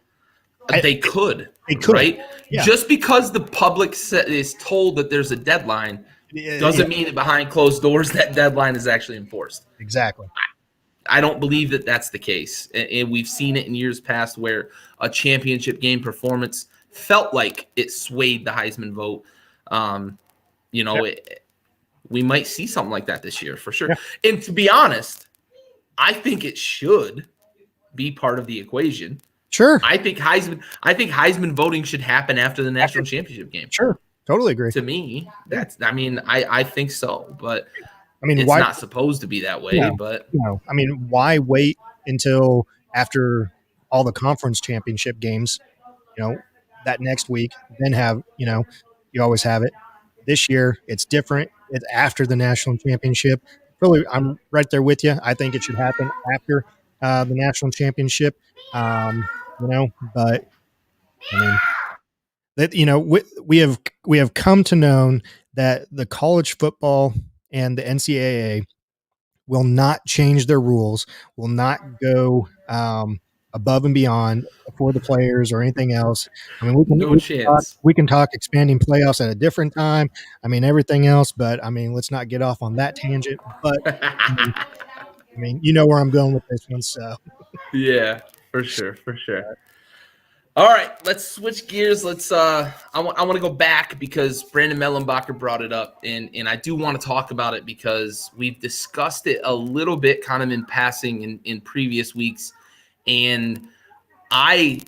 They could, right? Yeah. Just because the public is told that there's a deadline doesn't mean that behind closed doors that deadline is actually enforced. Exactly. I don't believe that that's the case. And we've seen it in years past where a championship game performance felt like it swayed the Heisman vote. We might see something like that this year for sure. Yeah. And to be honest, I think it should be part of the equation. Sure. I think Heisman voting should happen after the national championship game. Sure. Totally agree. To me, I think so, but it's why, not supposed to be that way. But why wait until after all the conference championship games, that next week, then have, you always have it. This year, it's different. It's after the national championship. Really, I'm right there with you. I think it should happen after the national championship. But I mean, that we have come to know that the college football and the NCAA will not change their rules, will not go above and beyond for the players or anything else. I mean, No chance. we can talk expanding playoffs at a different time. I mean, everything else, but I mean, let's not get off on that tangent. But you know where I'm going with this one. So Yeah, for sure. All right, let's switch gears. I want to go back because Brandon Mellenbacher brought it up, and I do want to talk about it because we've discussed it a little bit kind of in passing in previous weeks. And I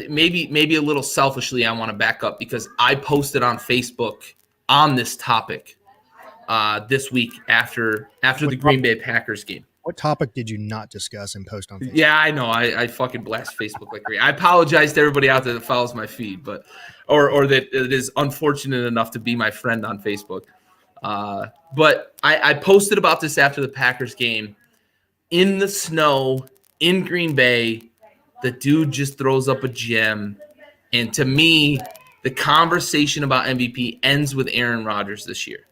maybe a little selfishly, I want to back up because I posted on Facebook on this topic this week after the Green Bay Packers game. what topic did you not discuss and post on Facebook? Yeah, I know. I fucking blast Facebook like crazy. I apologize to everybody out there that follows my feed, but or that it is unfortunate enough to be my friend on Facebook. But I posted about this after the Packers game. In the snow in Green Bay, the dude just throws up a gem. And to me, the conversation about MVP ends with Aaron Rodgers this year.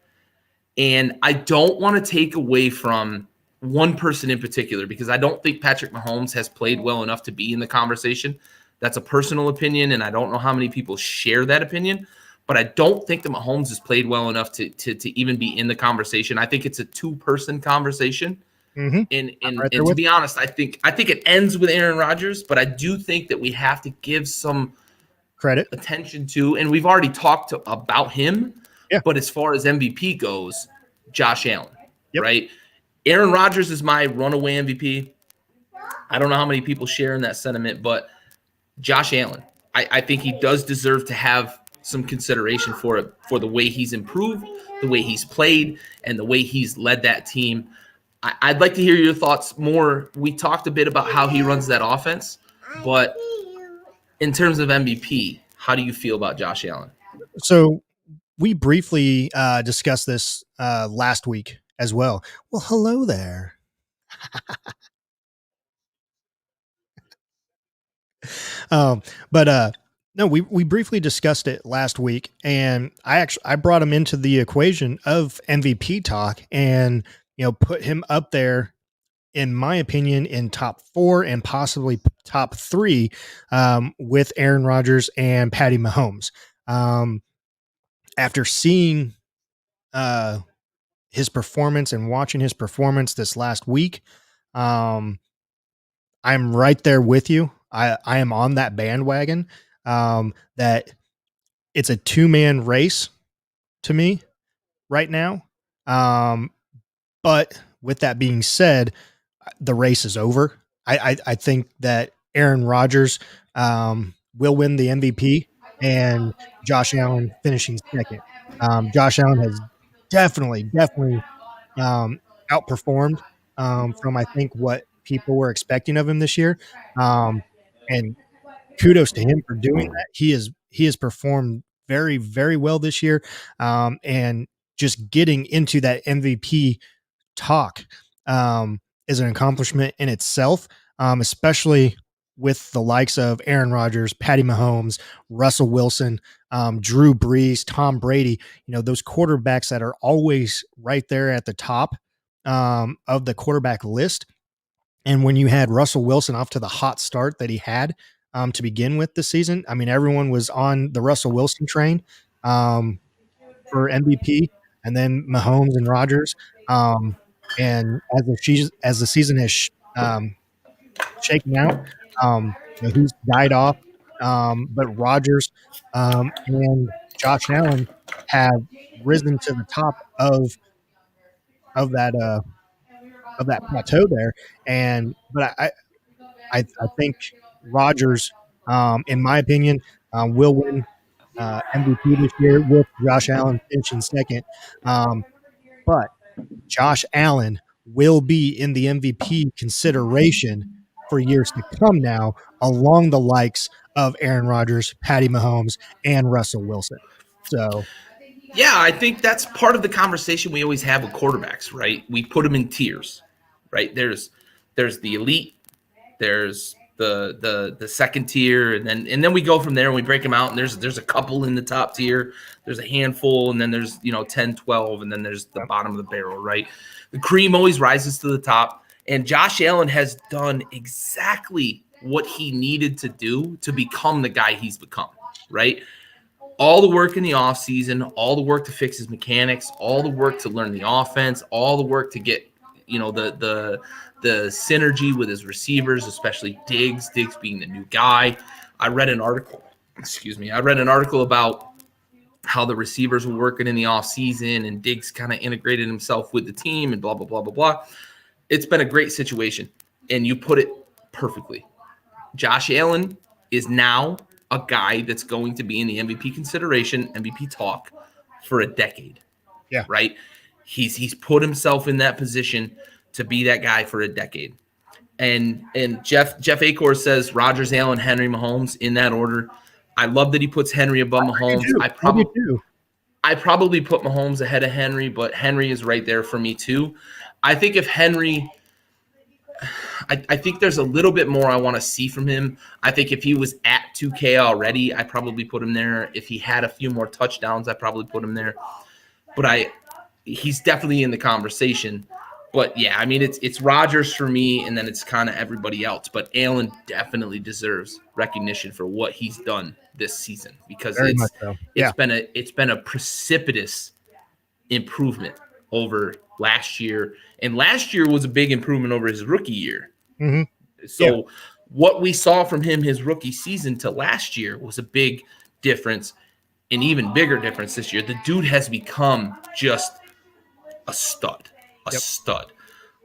And I don't want to take away from one person in particular because I don't think Patrick Mahomes has played well enough to be in the conversation. That's a personal opinion, and I don't know how many people share that opinion. But I don't think that Mahomes has played well enough to even be in the conversation. I think it's a two-person conversation. Mm-hmm. And to be honest, I think it ends with Aaron Rodgers, but I do think that we have to give some credit attention to, and we've already talked about him. Yeah. But as far as MVP goes, Josh Allen, Yep. right? Aaron Rodgers is my runaway MVP. I don't know how many people share in that sentiment, but Josh Allen, I think he does deserve to have some consideration for it, for the way he's improved, the way he's played, and the way he's led that team. I'd like to hear your thoughts more. We talked a bit about how he runs that offense, but in terms of MVP, how do you feel about Josh Allen? So we briefly discussed this last week as well. Well, hello there. But no, we briefly discussed it last week, and I brought him into the equation of MVP talk, and put him up there, in my opinion, in top 4 and possibly top 3 with Aaron Rodgers and Patty Mahomes. After seeing his performance and watching his performance this last week, I'm right there with you. I am on that bandwagon that it's a 2-man race to me right now. But with that being said, the race is over. I think that Aaron Rodgers will win the MVP and Josh Allen finishing second. Josh Allen has definitely outperformed from, I think, what people were expecting of him this year. And kudos to him for doing that. He has performed very, very well this year. And just getting into that MVP talk is an accomplishment in itself, especially with the likes of Aaron Rodgers, Patty Mahomes, Russell Wilson, Drew Brees, Tom Brady, those quarterbacks that are always right there at the top of the quarterback list. And when you had Russell Wilson off to the hot start that he had to begin with this season, I mean, everyone was on the Russell Wilson train for MVP, and then Mahomes and Rodgers. And as the season has shaken out, he's died off. But Rodgers and Josh Allen have risen to the top of that plateau there. But I think Rodgers, in my opinion, will win MVP this year with Josh Allen finishing second. But Josh Allen will be in the MVP consideration for years to come now along the likes of Aaron Rodgers, Patty Mahomes, and Russell Wilson. So, yeah, I think that's part of the conversation we always have with quarterbacks, right? We put them in tiers, right? There's the elite, there's the second tier, and then we go from there and we break them out, and there's a couple in the top tier, there's a handful, and then there's 10, 12, and then there's the bottom of the barrel, right? The cream always rises to the top, and Josh Allen has done exactly what he needed to do to become the guy he's become, right? All the work in the offseason, all the work to fix his mechanics, all the work to learn the offense, all the work to get, the synergy with his receivers, especially Diggs being the new guy. I read an article about how the receivers were working in the offseason and Diggs kind of integrated himself with the team and blah, blah, blah, blah, blah. It's been a great situation, and you put it perfectly. Josh Allen is now a guy that's going to be in the MVP consideration, MVP talk for a decade. Yeah. Right? He's put himself in that position to be that guy for a decade. And Jeff Acor says Rodgers, Allen, Henry, Mahomes in that order. I love that he puts Henry above Mahomes. I probably put Mahomes ahead of Henry, but Henry is right there for me too. I think if Henry I think there's a little bit more I want to see from him. I think if he was at 2K already, I probably put him there. If he had a few more touchdowns, I probably put him there. But he's definitely in the conversation. But yeah, I mean, it's Rodgers for me, and then it's kind of everybody else. But Allen definitely deserves recognition for what he's done this season because it's been a precipitous improvement over last year, and last year was a big improvement over his rookie year. Mm-hmm. So what we saw from him his rookie season to last year was a big difference, an even bigger difference this year. The dude has become just a stud. Stud.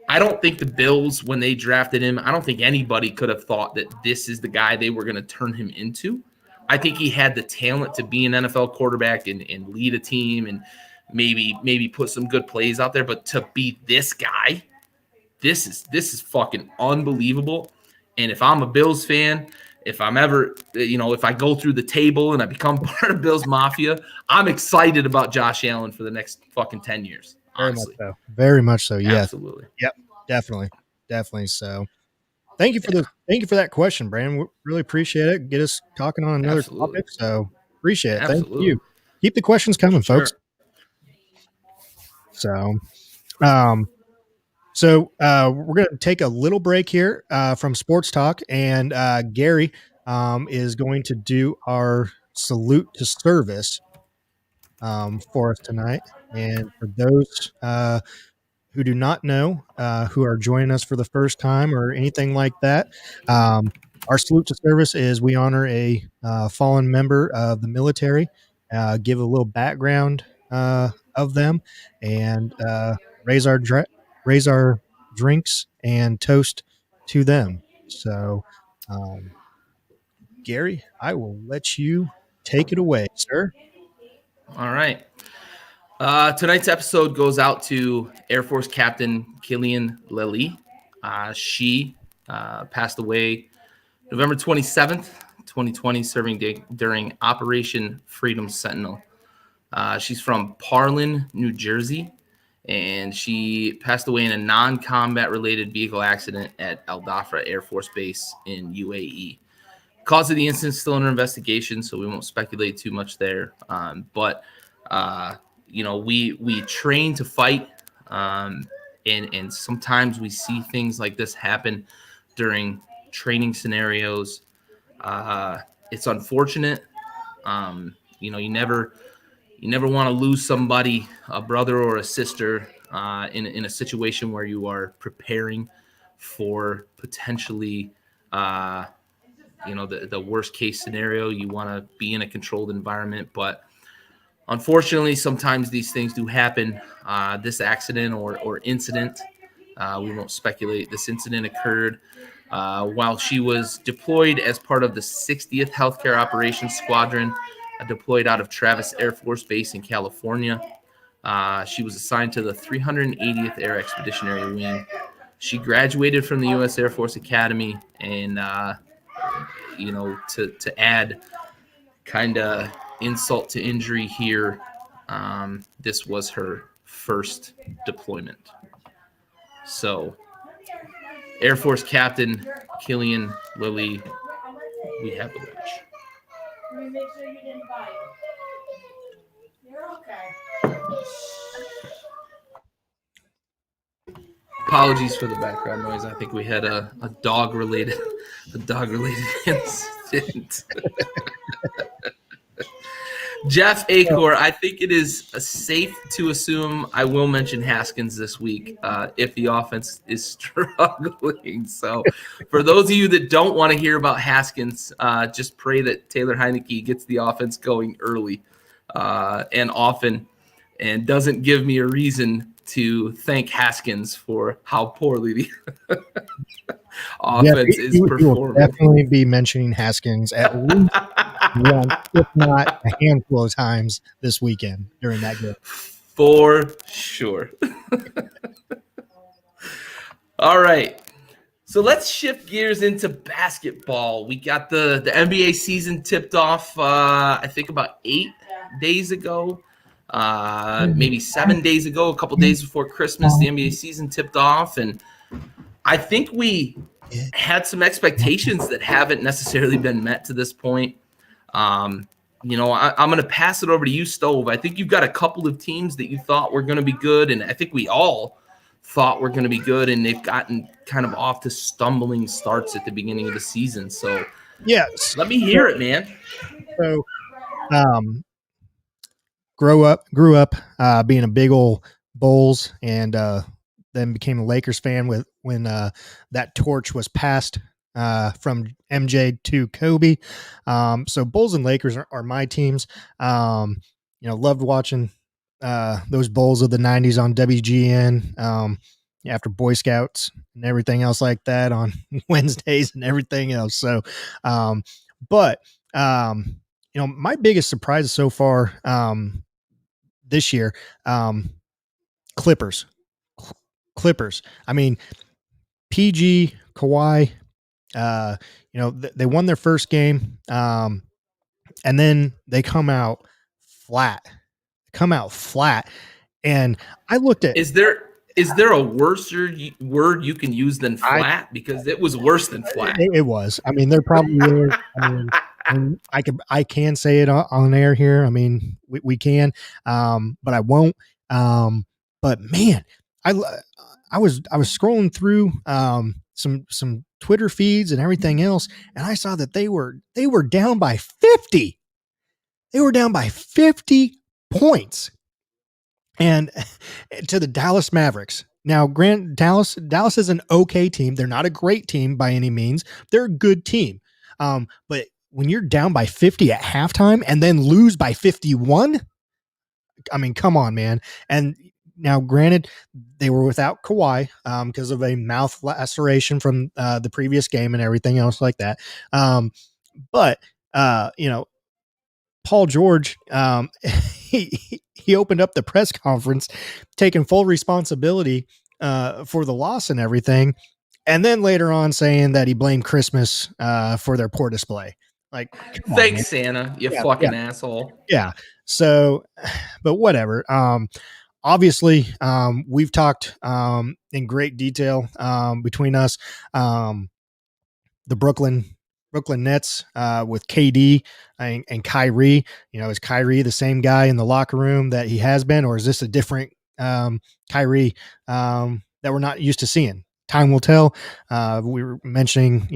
I don't think the Bills, when they drafted him, I don't think anybody could have thought that this is the guy they were going to turn him into. I think he had the talent to be an NFL quarterback and lead a team and maybe put some good plays out there, but to be this guy, this is fucking unbelievable. And if I'm a Bills fan, if I'm ever, if I go through the table and I become part of Bills Mafia, I'm excited about Josh Allen for the next fucking 10 years. Honestly. Very much so. Yes. Absolutely. Yep. Definitely. So thank you for that question, Brandon. We really appreciate it. Get us talking on another topic. So appreciate it. Thank you. Keep the questions coming, folks. So, we're going to take a little break here from Sports Talk, and Gary is going to do our salute to service for us tonight. And for those who do not know, who are joining us for the first time or anything like that, our salute to service is we honor a fallen member of the military, give a little background of them, and raise our drinks and toast to them. So, Gary, I will let you take it away, sir. All right. Tonight's episode goes out to Air Force Captain Killian Lilly. She passed away November 27th, 2020, serving during Operation Freedom Sentinel. She's from Parlin, New Jersey, and she passed away in a non-combat related vehicle accident at Al Dhafra Air Force Base in UAE. Cause of the incident is still under investigation, so we won't speculate too much there. But we train to fight, and sometimes we see things like this happen during training scenarios. It's unfortunate. You never want to lose somebody, a brother or a sister, in a situation where you are preparing for potentially, the worst case scenario. You want to be in a controlled environment, but unfortunately, sometimes these things do happen. This accident or incident, we won't speculate. This incident occurred while she was deployed as part of the 60th Healthcare Operations Squadron, deployed out of Travis Air Force Base in California. She was assigned to the 380th Air Expeditionary Wing. She graduated from the U.S. Air Force Academy, and to add kind of insult to injury here, this was her first deployment. So, Air Force Captain Killian Lilly, we have a watch. Let me make sure you didn't buy it. You're okay. Apologies for the background noise. I think we had a dog related incident. Jeff Acor, I think it is safe to assume I will mention Haskins this week if the offense is struggling. So for those of you that don't want to hear about Haskins, just pray that Taylor Heineke gets the offense going early and often and doesn't give me a reason to thank Haskins for how poorly the offense is performing. We will definitely be mentioning Haskins at least once, if not a handful of times this weekend during that game. For sure. All right. So let's shift gears into basketball. We got the NBA season tipped off, I think, about 8 days ago. Maybe 7 days ago, a couple days before Christmas, the NBA season tipped off. And I think we had some expectations that haven't necessarily been met to this point. I'm going to pass it over to you, Stove. I think you've got a couple of teams that you thought were going to be good, and I think we all thought were going to be good, and they've gotten kind of off to stumbling starts at the beginning of the season. So, yes, let me hear it, man. So, grew up being a big old Bulls, and then became a Lakers fan when that torch was passed from MJ to Kobe. So Bulls and Lakers are my teams. Loved watching those Bulls of the 90s on WGN after Boy Scouts and everything else like that on Wednesdays and everything else. So, my biggest surprise so far this year, Clippers. I mean, PG, Kawhi, they won their first game, and then they come out flat. And I looked at. Is there a worse word you can use than flat? Because it was worse than flat. It was. I mean, there probably is. And I can say it on air here. I mean, we can, but I won't. But man, I was scrolling through some Twitter feeds and everything else, and I saw that they were down by 50. They were down by 50 points, and to the Dallas Mavericks. Now, Dallas is an okay team. They're not a great team by any means. They're a good team, but when you're down by 50 at halftime and then lose by 51, I mean, come on, man. And now, granted, they were without Kawhi because of a mouth laceration from the previous game and everything else like that. But Paul George, he opened up the press conference, taking full responsibility for the loss and everything, and then later on saying that he blamed Christmas for their poor display. Like, thanks, Santa, you fucking asshole. Yeah. So, but whatever. Obviously, we've talked in great detail between us, the Brooklyn Nets with KD and Kyrie. Is Kyrie the same guy in the locker room that he has been, or is this a different Kyrie that we're not used to seeing? Time will tell. We were mentioning,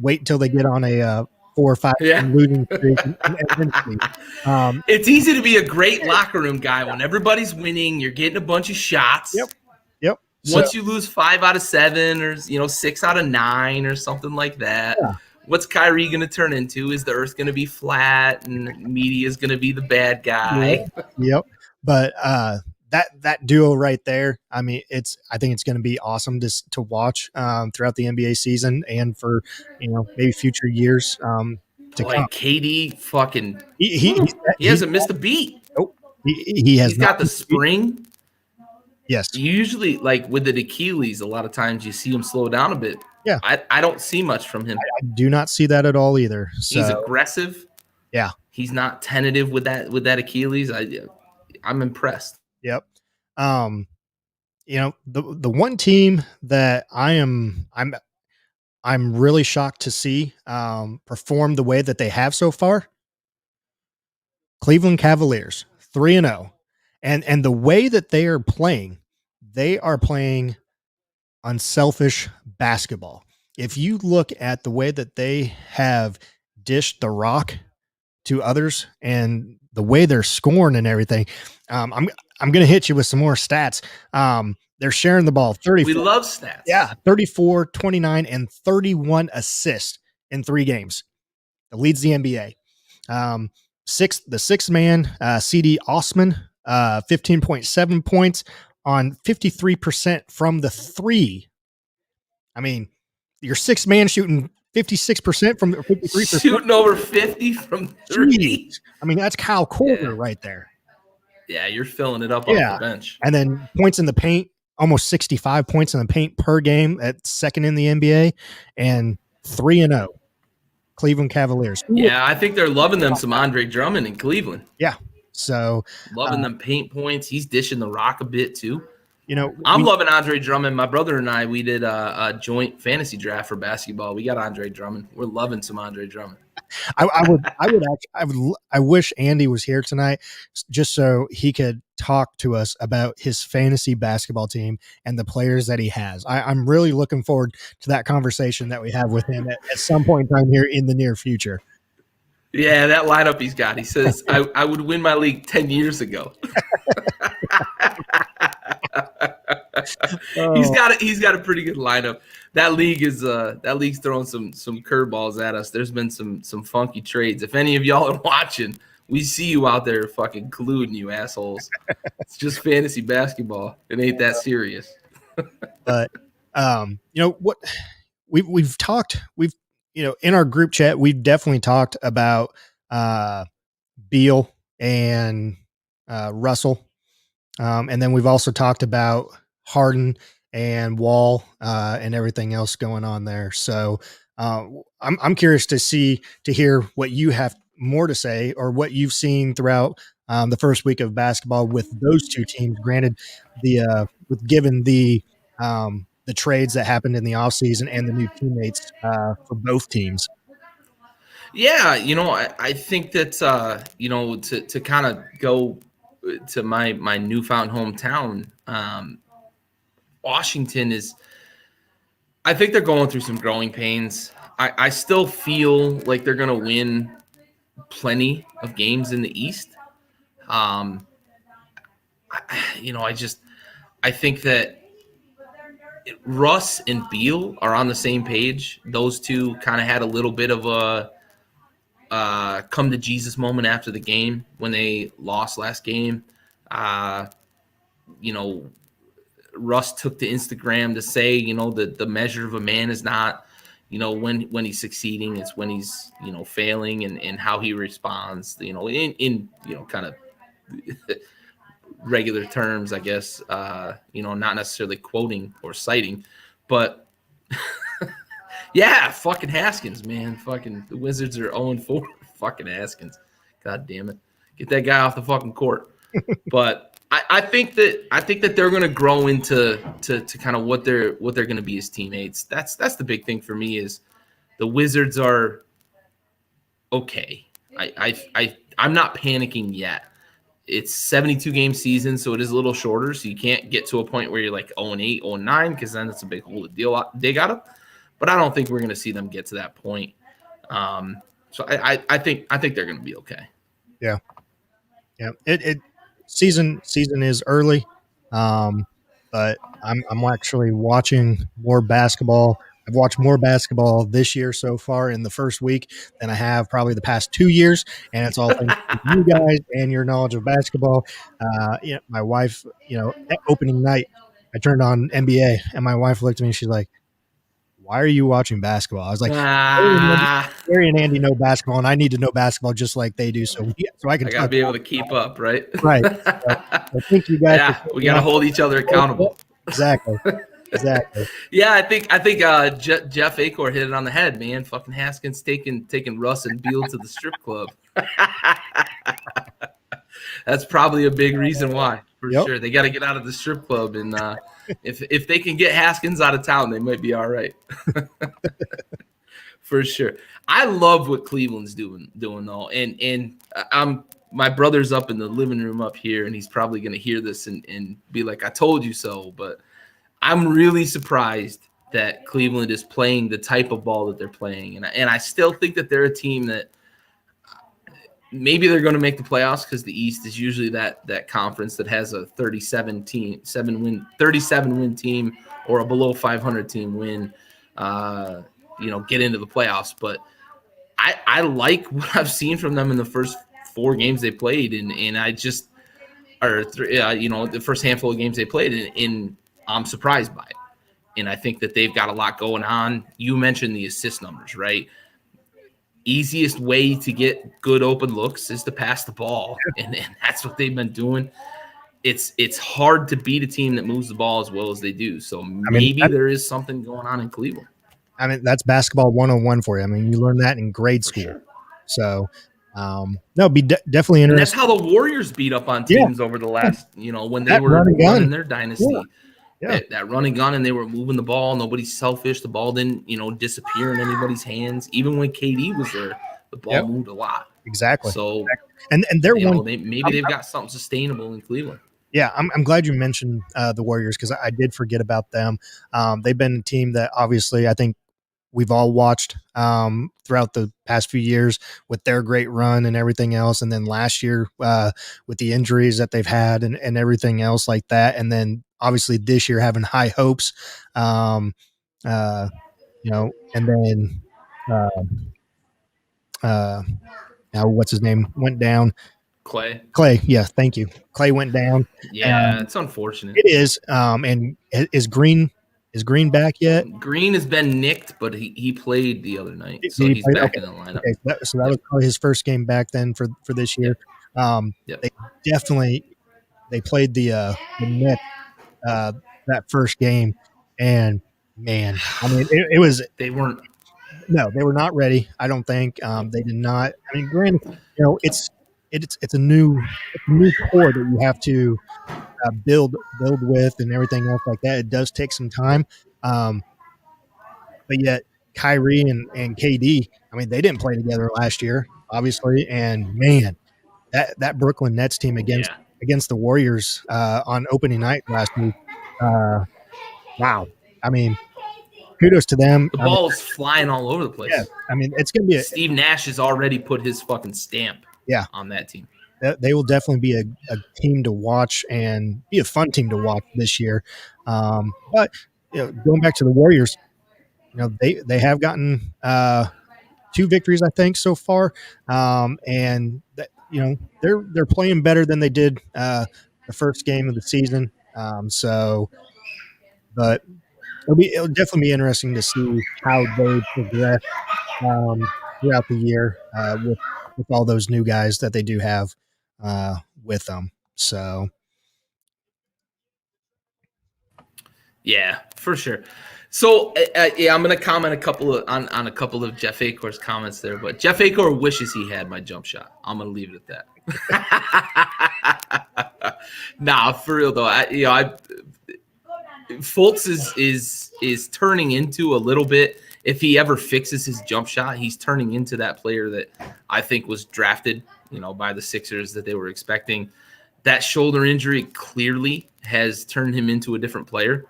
wait until they get on a 4 or 5 losing streak. It's easy to be a great locker room guy when everybody's winning. You're getting a bunch of shots. Yep. Once you lose 5 out of 7 or 6 out of 9 or something like that, what's Kyrie going to turn into? Is the earth going to be flat and media is going to be the bad guy? Yep. But that duo right there, I mean, I think it's going to be awesome to watch throughout the NBA season and for maybe future years to come. KD, fucking he hasn't missed a beat. Nope. He has. He's got the spring. Yes. Usually, like with the Achilles, a lot of times you see him slow down a bit. Yeah. I don't see much from him. I do not see that at all either. So He's aggressive. yeah. He's not tentative with that Achilles. I'm impressed. Yep. The one team that I'm really shocked to see perform the way that they have so far. Cleveland Cavaliers, 3-0. And the way that they are playing unselfish basketball. If you look at the way that they have dished the rock to others and the way they're scoring and everything, I'm going to hit you with some more stats. They're sharing the ball 34. We love stats. Yeah, 34, 29, and 31 assists in 3 games. It leads the NBA. The sixth man, CD Osman, 15.7 points on 53% from the 3. I mean, your sixth man shooting 56% from 53%. Shooting over 50 from 3. Jeez. I mean, that's Kyle Korver right there. Yeah, you're filling it up off the bench. And then points in the paint, almost 65 points in the paint per game at second in the NBA, and 3-0. Cleveland Cavaliers. Yeah, I think they're loving them some Andre Drummond in Cleveland. Yeah. So loving them paint points. He's dishing the rock a bit too. I'm loving Andre Drummond. My brother and I, we did a joint fantasy draft for basketball. We got Andre Drummond. We're loving some Andre Drummond. I wish Andy was here tonight just so he could talk to us about his fantasy basketball team and the players that he has. I'm really looking forward to that conversation that we have with him at some point in time here in the near future. Yeah, that lineup he's got. He says, I would win my league 10 years ago. He's got a pretty good lineup. That league's throwing some curveballs at us. There's been some funky trades. If any of y'all are watching, we see you out there fucking colluding, you assholes. It's just fantasy basketball. It ain't that serious. But what we've talked, in our group chat, we've definitely talked about Beal and Russell. And then we've also talked about Harden and Wall and everything else going on there. So I'm curious to hear what you have more to say or what you've seen throughout the first week of basketball with those two teams. Granted, given the trades that happened in the offseason and the new teammates for both teams. Yeah, I think that to kind of go to my newfound hometown, Washington is, I think they're going through some growing pains. I still feel like they're going to win plenty of games in the East. I think that Russ and Beal are on the same page. Those two kind of had a little bit of a come to Jesus moment after the game when they lost last game. Russ took to Instagram to say, that the measure of a man is not, when he's succeeding, it's when he's, failing and how he responds, in kind of regular terms, I guess, not necessarily quoting or citing, but yeah, fucking Haskins, man. Fucking the Wizards are 0-4. Fucking Haskins. God damn it. Get that guy off the fucking court. But I think that they're gonna grow into kind of what they're gonna be as teammates. That's the big thing for me is the Wizards are okay. I'm not panicking yet. It's 72 game season, so it is a little shorter. So you can't get to a point where you're like 0-8, 0-9, because then it's a big hole to dig out of. But I don't think we're going to see them get to that point. So I think they're going to be okay. Yeah. It season is early, but I'm actually watching more basketball. I've watched more basketball this year so far in the first week than I have probably the past 2 years, and it's all thanks to you guys and your knowledge of basketball. My wife, opening night, I turned on NBA, and my wife looked at me and she's like, "Why are you watching basketball?" I was like, "Gary and Andy know basketball, and I need to know basketball just like they do, so I can. I gotta be able to keep up, right? Right. So I think you guys. Yeah, we gotta hold each other accountable. Exactly. exactly. Yeah, I think Jeff Acor hit it on the head, man. Fucking Haskins taking Russ and Beal to the strip club. That's probably a big reason why, for Yep. sure. They got to get out of the strip club, and if they can get Haskins out of town, they might be all right. For sure. I love what Cleveland's doing though, and I'm my brother's up in the living room up here, and he's probably going to hear this and be like, "I told you so." But I'm really surprised that Cleveland is playing the type of ball that they're playing, and I still think that they're a team that maybe they're going to make the playoffs because the East is usually that conference that has a 37 win team or a below 500 team win. Get into the playoffs. But I like what I've seen from them in the first 4 games they played, and I just the first handful of games they played, and I'm surprised by it. And I think that they've got a lot going on. You mentioned the assist numbers, right? Easiest way to get good open looks is to pass the ball, and that's what they've been doing. It's hard to beat a team that moves the ball as well as they do. So maybe there is something going on in Cleveland. I mean, that's basketball 101 for you. I mean, you learn that in grade school. Sure. So, no, be definitely interesting. And that's how the Warriors beat up on teams over the last, when they were running their dynasty. Yeah. That running gun, and they were moving the ball. Nobody's selfish. The ball didn't, disappear in anybody's hands. Even when KD was there, the ball moved a lot. Exactly. So, and they're maybe they've got something sustainable in Cleveland. Yeah, I'm glad you mentioned the Warriors because I did forget about them. They've been a team that obviously I think we've all watched throughout the past few years with their great run and everything else. And then last year with the injuries that they've had and everything else like that. And then obviously this year having high hopes, and then now what's his name went down. Clay. Yeah, thank you. Clay went down. Yeah, it's unfortunate. It is. And is Green back yet? Green has been nicked, but he played the other night, so he's back in the lineup. Okay, so that was probably his first game back then for this year. They definitely played the Nets that first game, and man, I mean it was they were not ready. I don't think they did not. I mean, granted, it's a new core that you have to build with and everything else like that. It does take some time, but yet Kyrie and KD, I mean, they didn't play together last year, obviously, and man, that Brooklyn Nets team against the Warriors on opening night last week, wow! I mean, kudos to them. The ball is flying all over the place. Yeah, I mean, it's going to be Steve Nash has already put his fucking stamp on that team. They will definitely be a team to watch and be a fun team to watch this year. But going back to the Warriors, they have gotten 2 victories, I think, so far, and that, they're playing better than they did the first game of the season. But it'll definitely be interesting to see how they progress throughout the year with all those new guys that they do have with them. So yeah, for sure. So I'm going to comment on a couple of Jeff Acor's comments there, but Jeff Acor wishes he had my jump shot. I'm going to leave it at that. Nah, for real though. Fultz is turning into a little bit. If he ever fixes his jump shot, he's turning into that player that I think was drafted, by the Sixers that they were expecting. That shoulder injury clearly has turned him into a different player.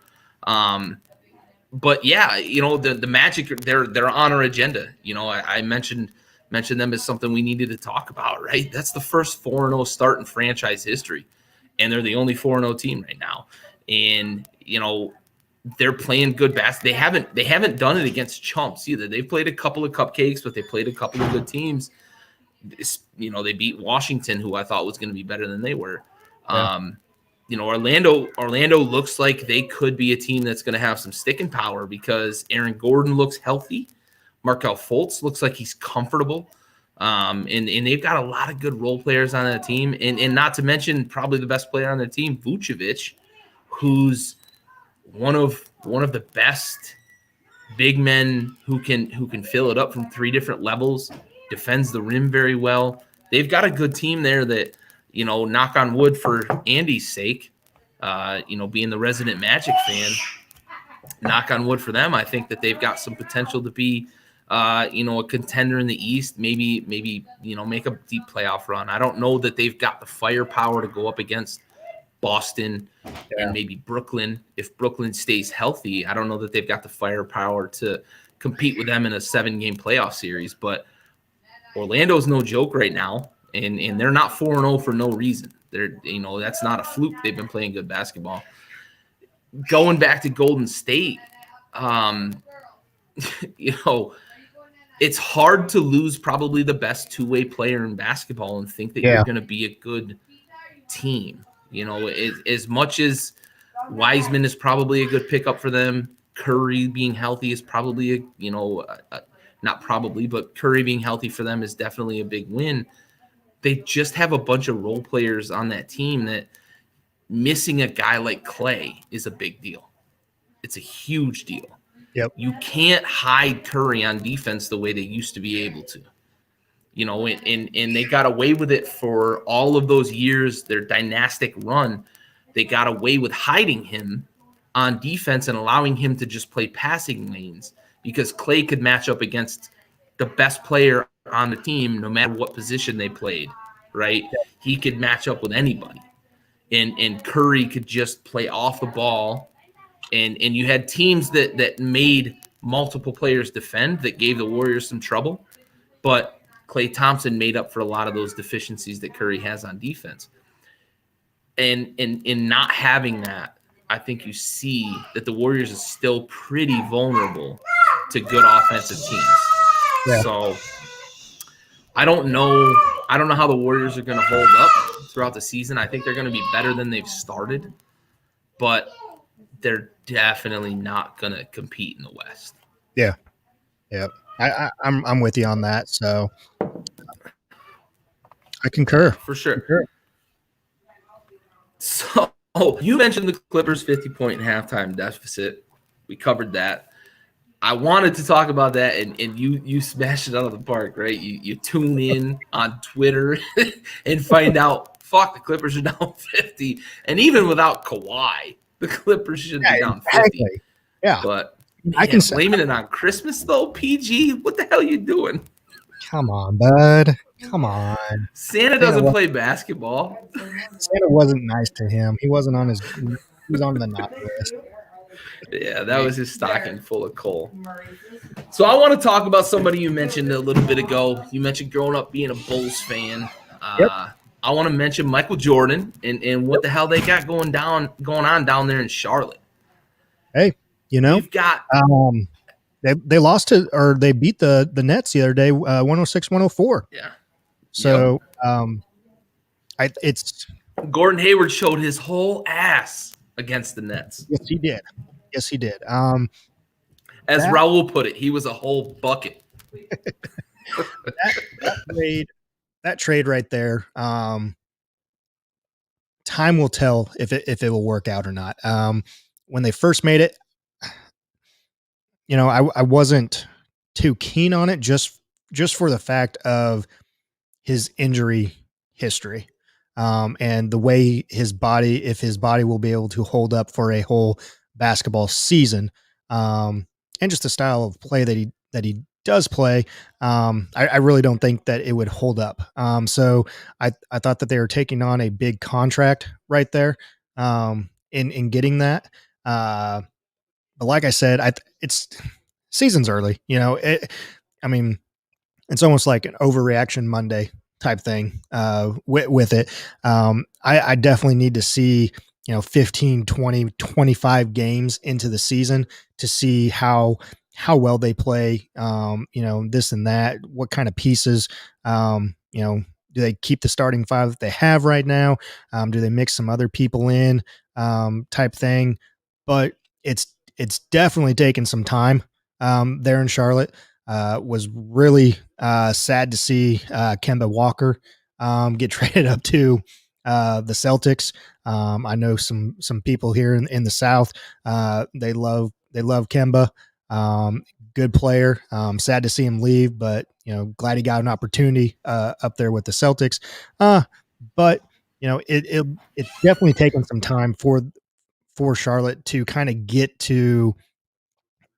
But yeah, the Magic, they're on our agenda. I mentioned them as something we needed to talk about, right? That's the first 4-0 start in franchise history, and they're the only 4-0 team right now. And they're playing good basketball. They haven't done it against chumps either. They've played a couple of cupcakes, but they played a couple of good teams. They beat Washington, who I thought was going to be better than they were. Yeah. Orlando looks like they could be a team that's going to have some sticking power because Aaron Gordon looks healthy. Markelle Fultz looks like he's comfortable. And they've got a lot of good role players on that team. And not to mention probably the best player on the team, Vucevic, who's one of the best big men who can fill it up from 3 different levels, defends the rim very well. They've got a good team there that, knock on wood for Andy's sake, being the resident Magic fan, knock on wood for them. I think that they've got some potential to be, a contender in the East, maybe, make a deep playoff run. I don't know that they've got the firepower to go up against Boston and maybe Brooklyn. If Brooklyn stays healthy, I don't know that they've got the firepower to compete with them in a 7-game playoff series, but Orlando's no joke right now, and they're not 4-0 for no reason. They're, that's not a fluke. They've been playing good basketball. Going back to Golden State, it's hard to lose probably the best 2-way player in basketball and think that you're going to be a good team. As much as Heisman is probably a good pickup for them, Curry being healthy is probably not probably, but Curry being healthy for them is definitely a big win. They just have a bunch of role players on that team that missing a guy like Clay is a big deal. It's a huge deal. Yep. You can't hide Curry on defense the way they used to be able to. And they got away with it for all of those years, their dynastic run. They got away with hiding him on defense and allowing him to just play passing lanes because Clay could match up against the best player on the team no matter what position they played, right? He could match up with anybody. And Curry could just play off the ball. And you had teams that made multiple players defend that gave the Warriors some trouble. But Klay Thompson made up for a lot of those deficiencies that Curry has on defense. And in not having that, I think you see that the Warriors is still pretty vulnerable to good offensive teams. Yeah. So I don't know how the Warriors are going to hold up throughout the season. I think they're going to be better than they've started, but they're definitely not going to compete in the West. Yeah. Yeah. I'm with you on that. So I concur. For sure. So you mentioned the Clippers 50-point halftime deficit. We covered that. I wanted to talk about that, and you smashed it out of the park, right? You tune in on Twitter and find out, the Clippers are down 50. And even without Kawhi, the Clippers should be down 50. Exactly. Yeah. But I can blaming it on Christmas, though, PG. What the hell are you doing? Come on, bud. Come on. Santa doesn't play basketball. Santa wasn't nice to him. He wasn't on he was on the naughty list. Yeah, that was his stocking full of coal. So I want to talk about somebody you mentioned a little bit ago. You mentioned growing up being a Bulls fan. Yep. I want to mention Michael Jordan and what the hell they got going on down there in Charlotte. Hey, you've got they lost to, or they beat the Nets the other day, 106-104. Yeah. So it's Gordon Hayward showed his whole ass against the Nets. Yes, he did. As Raul put it, he was a whole bucket. that trade right there. Time will tell if it will work out or not. When they first made it, I wasn't too keen on it just for the fact of his injury history. And the way if his body will be able to hold up for a whole basketball season, and just the style of play that he does play, I really don't think that it would hold up. So I thought that they were taking on a big contract right there, in getting that. But like I said, it's season's early. It's almost like an overreaction Monday type thing with it. I definitely need to see 15, 20, 25 games into the season to see how well they play, this and that, what kind of pieces, do they keep the starting 5 that they have right now? Do they mix some other people in, type thing? But it's definitely taken some time there in Charlotte. Was really sad to see Kemba Walker get traded up to the Celtics. I know some people here in the South. They love Kemba. Good player. Sad to see him leave, but glad he got an opportunity up there with the Celtics. But it's definitely taken some time for Charlotte to kind of get to,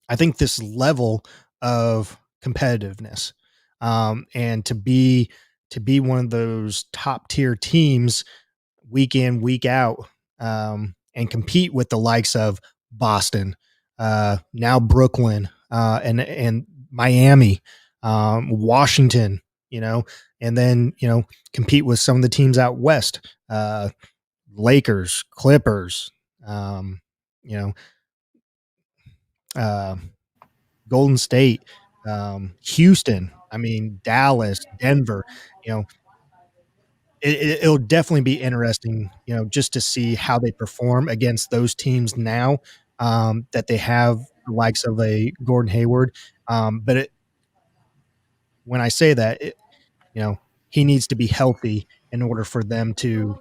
I think, this level of competitiveness, and to be one of those top tier teams week in, week out, and compete with the likes of Boston, now Brooklyn, and Miami, Washington, and then compete with some of the teams out west, Lakers, Clippers, um, you know, uh, Golden State, Houston. I mean, Dallas, Denver. You know, it'll definitely be interesting, just to see how they perform against those teams now, that they have the likes of a Gordon Hayward. But when I say that, he needs to be healthy in order for them to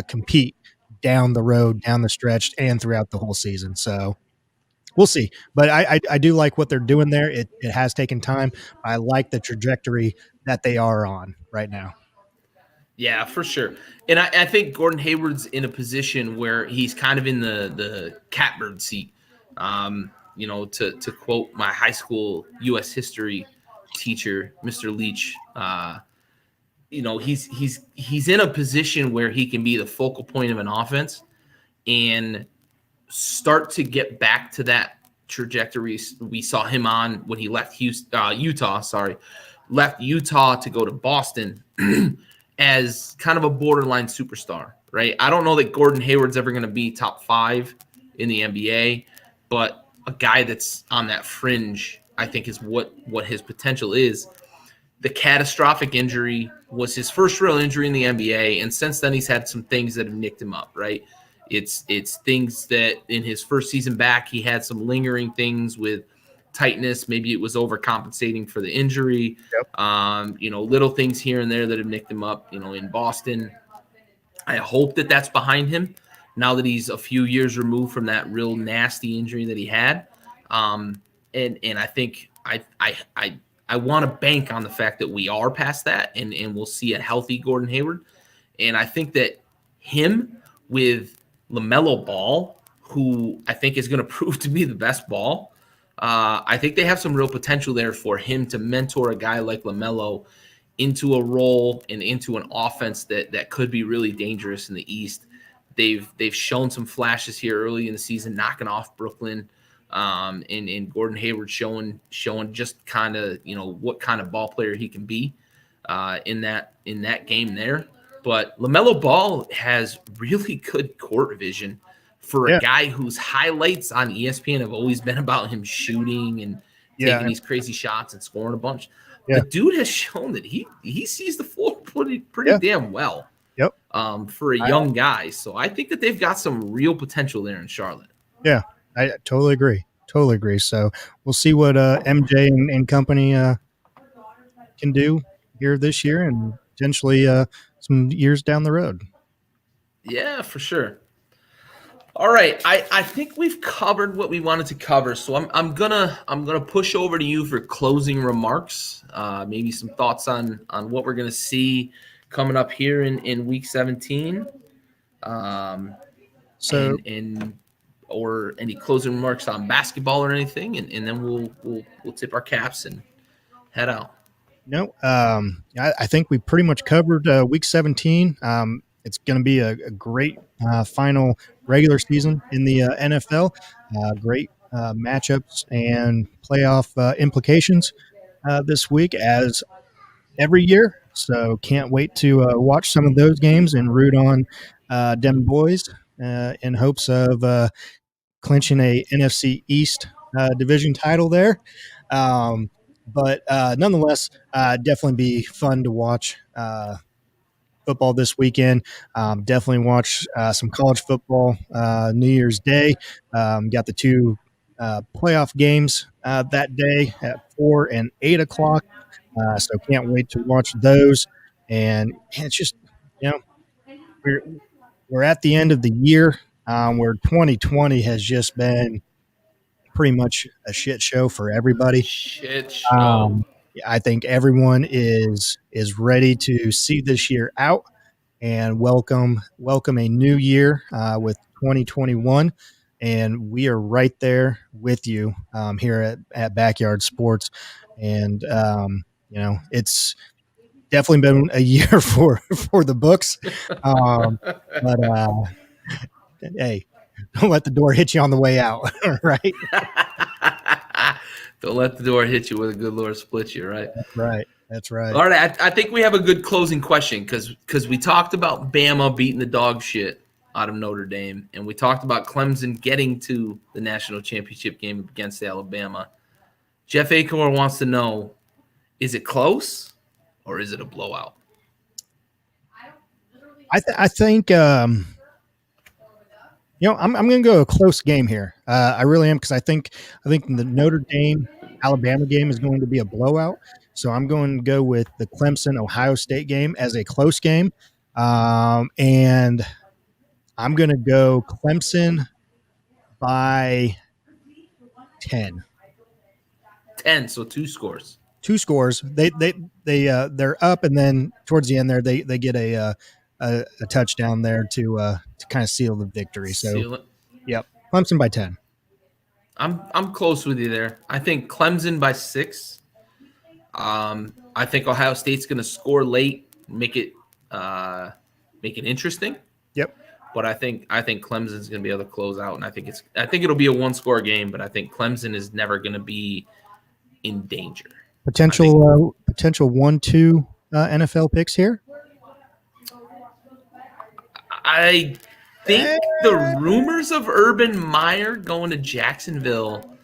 compete down the road, down the stretch, and throughout the whole season. So we'll see. But I do like what they're doing there. It has taken time. I like the trajectory that they are on right now. Yeah, for sure. And I think Gordon Hayward's in a position where he's kind of in the catbird seat. To quote my high school U.S. history teacher, Mr. Leach, he's in a position where he can be the focal point of an offense and start to get back to that trajectory we saw him on when he left Utah. Left Utah to go to Boston as kind of a borderline superstar, right? I don't know that Gordon Hayward's ever going to be top 5 in the NBA, but a guy that's on that fringe, I think, is what his potential is. The catastrophic injury was his first real injury in the NBA, and since then he's had some things that have nicked him up, right? It's things that in his first season back, he had some lingering things with tightness. Maybe it was overcompensating for the injury. Yep. Little things here and there that have nicked him up, in Boston. I hope that that's behind him now that he's a few years removed from that real nasty injury that he had. And I think I want to bank on the fact that we are past that and we'll see a healthy Gordon Hayward. And I think that him with LaMelo Ball, who I think is going to prove to be the best ball, I think they have some real potential there for him to mentor a guy like LaMelo into a role and into an offense that could be really dangerous in the East. They've shown some flashes here early in the season, knocking off Brooklyn, and Gordon Hayward showing just kind of what kind of ball player he can be in that game there. But LaMelo Ball has really good court vision for a guy whose highlights on ESPN have always been about him shooting and taking these crazy shots and scoring a bunch. Yeah. The dude has shown that he sees the floor pretty damn well. Yep. For a young guy. So I think that they've got some real potential there in Charlotte. Yeah, I totally agree. So we'll see what MJ and company can do here this year and potentially some years down the road. Yeah, for sure. All right, I think we've covered what we wanted to cover, so I'm gonna push over to you for closing remarks. Maybe some thoughts on what we're gonna see coming up here in week 17. Or any closing remarks on basketball or anything, and then we'll tip our caps and head out. No, I think we pretty much covered week 17. It's going to be a great final regular season in the NFL. Great matchups and playoff implications this week, as every year. So can't wait to watch some of those games and root on them boys in hopes of clinching a NFC East division title there. But nonetheless, definitely be fun to watch football this weekend. Definitely watch some college football New Year's Day. Got the 2 playoff games that day at 4 and 8 o'clock. So can't wait to watch those. And it's just, we're we're at the end of the year, where 2020 has just been pretty much a shit show for everybody. Shit show. Um, I think everyone is ready to see this year out and welcome a new year with 2021, and we are right there with you here at Backyard Sports. And it's definitely been a year for the books, but hey, don't let the door hit you on the way out. Right. Don't let the door hit you where the good Lord split you, right? That's right. All right, I think we have a good closing question because we talked about Bama beating the dog shit out of Notre Dame, and we talked about Clemson getting to the national championship game against Alabama. Jeff Acor wants to know, is it close or is it a blowout? I think I'm going to go a close game here. I really am, because I think the Notre Dame Alabama game is going to be a blowout. So I'm going to go with the Clemson Ohio State game as a close game, and I'm going to go Clemson by 10. 10, so 2 scores. 2 scores. They're up, and then towards the end there they get a touchdown there to kind of seal the victory. So yep, Clemson by 10. I'm close with you there. I think Clemson by 6. I think Ohio State's going to score late, make it interesting. Yep. But I think Clemson's going to be able to close out, and I think it'll be a 1-score game. But I think Clemson is never going to be in danger. Potential 1-2 NFL picks here. I think the rumors of Urban Meyer going to Jacksonville,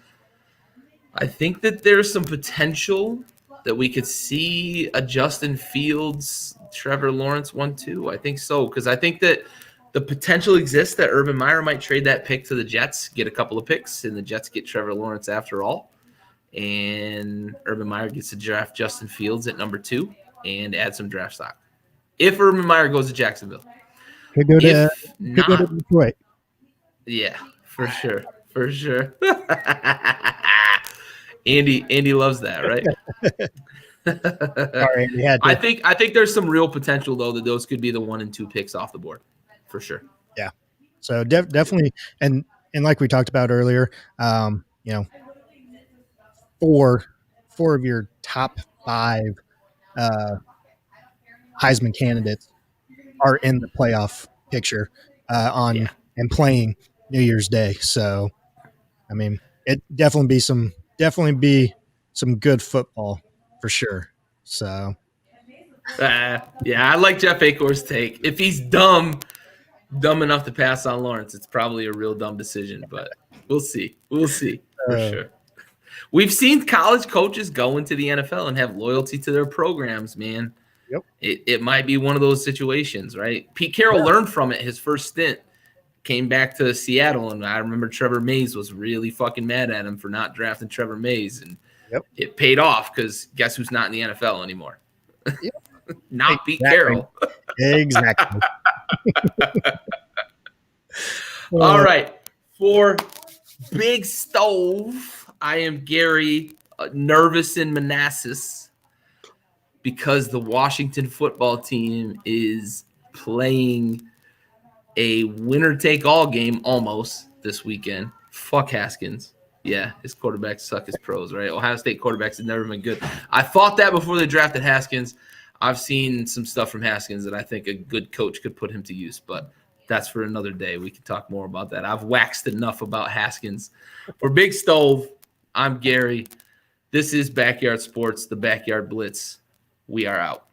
I think that there's some potential that we could see a Justin Fields, Trevor Lawrence 1-2. I think so, because I think that the potential exists that Urban Meyer might trade that pick to the Jets, get a couple of picks, and the Jets get Trevor Lawrence after all. And Urban Meyer gets to draft Justin Fields at number 2 and add some draft stock. If Urban Meyer goes to Jacksonville. Could go to Detroit. Yeah, for sure. Andy loves that, right? Sorry, Andy had to. I think there's some real potential though that those could be the 1 and 2 picks off the board, for sure. Yeah. So definitely, and like we talked about earlier, four of your top 5 Heisman candidates are in the playoff picture and playing New Year's Day. So, I mean, it definitely be some good football for sure. So, yeah, I like Jeff Acor's take. If he's dumb enough to pass on Lawrence, it's probably a real dumb decision, but we'll see for sure. We've seen college coaches go into the NFL and have loyalty to their programs, man. Yep. It might be one of those situations, right? Pete Carroll learned from it. His first stint came back to Seattle, and I remember Trevor Mays was really fucking mad at him for not drafting Trevor Mays, and it paid off because guess who's not in the NFL anymore? Yep. Not Pete Carroll. Exactly. All right. For Big Stove, I am Gary, nervous in Manassas, because the Washington football team is playing a winner-take-all game almost this weekend. Fuck Haskins. Yeah, his quarterbacks suck as pros, right? Ohio State quarterbacks have never been good. I thought that before they drafted Haskins. I've seen some stuff from Haskins that I think a good coach could put him to use, but that's for another day. We can talk more about that. I've waxed enough about Haskins. For Big Stove, I'm Gary. This is Backyard Sports, the Backyard Blitz. We are out.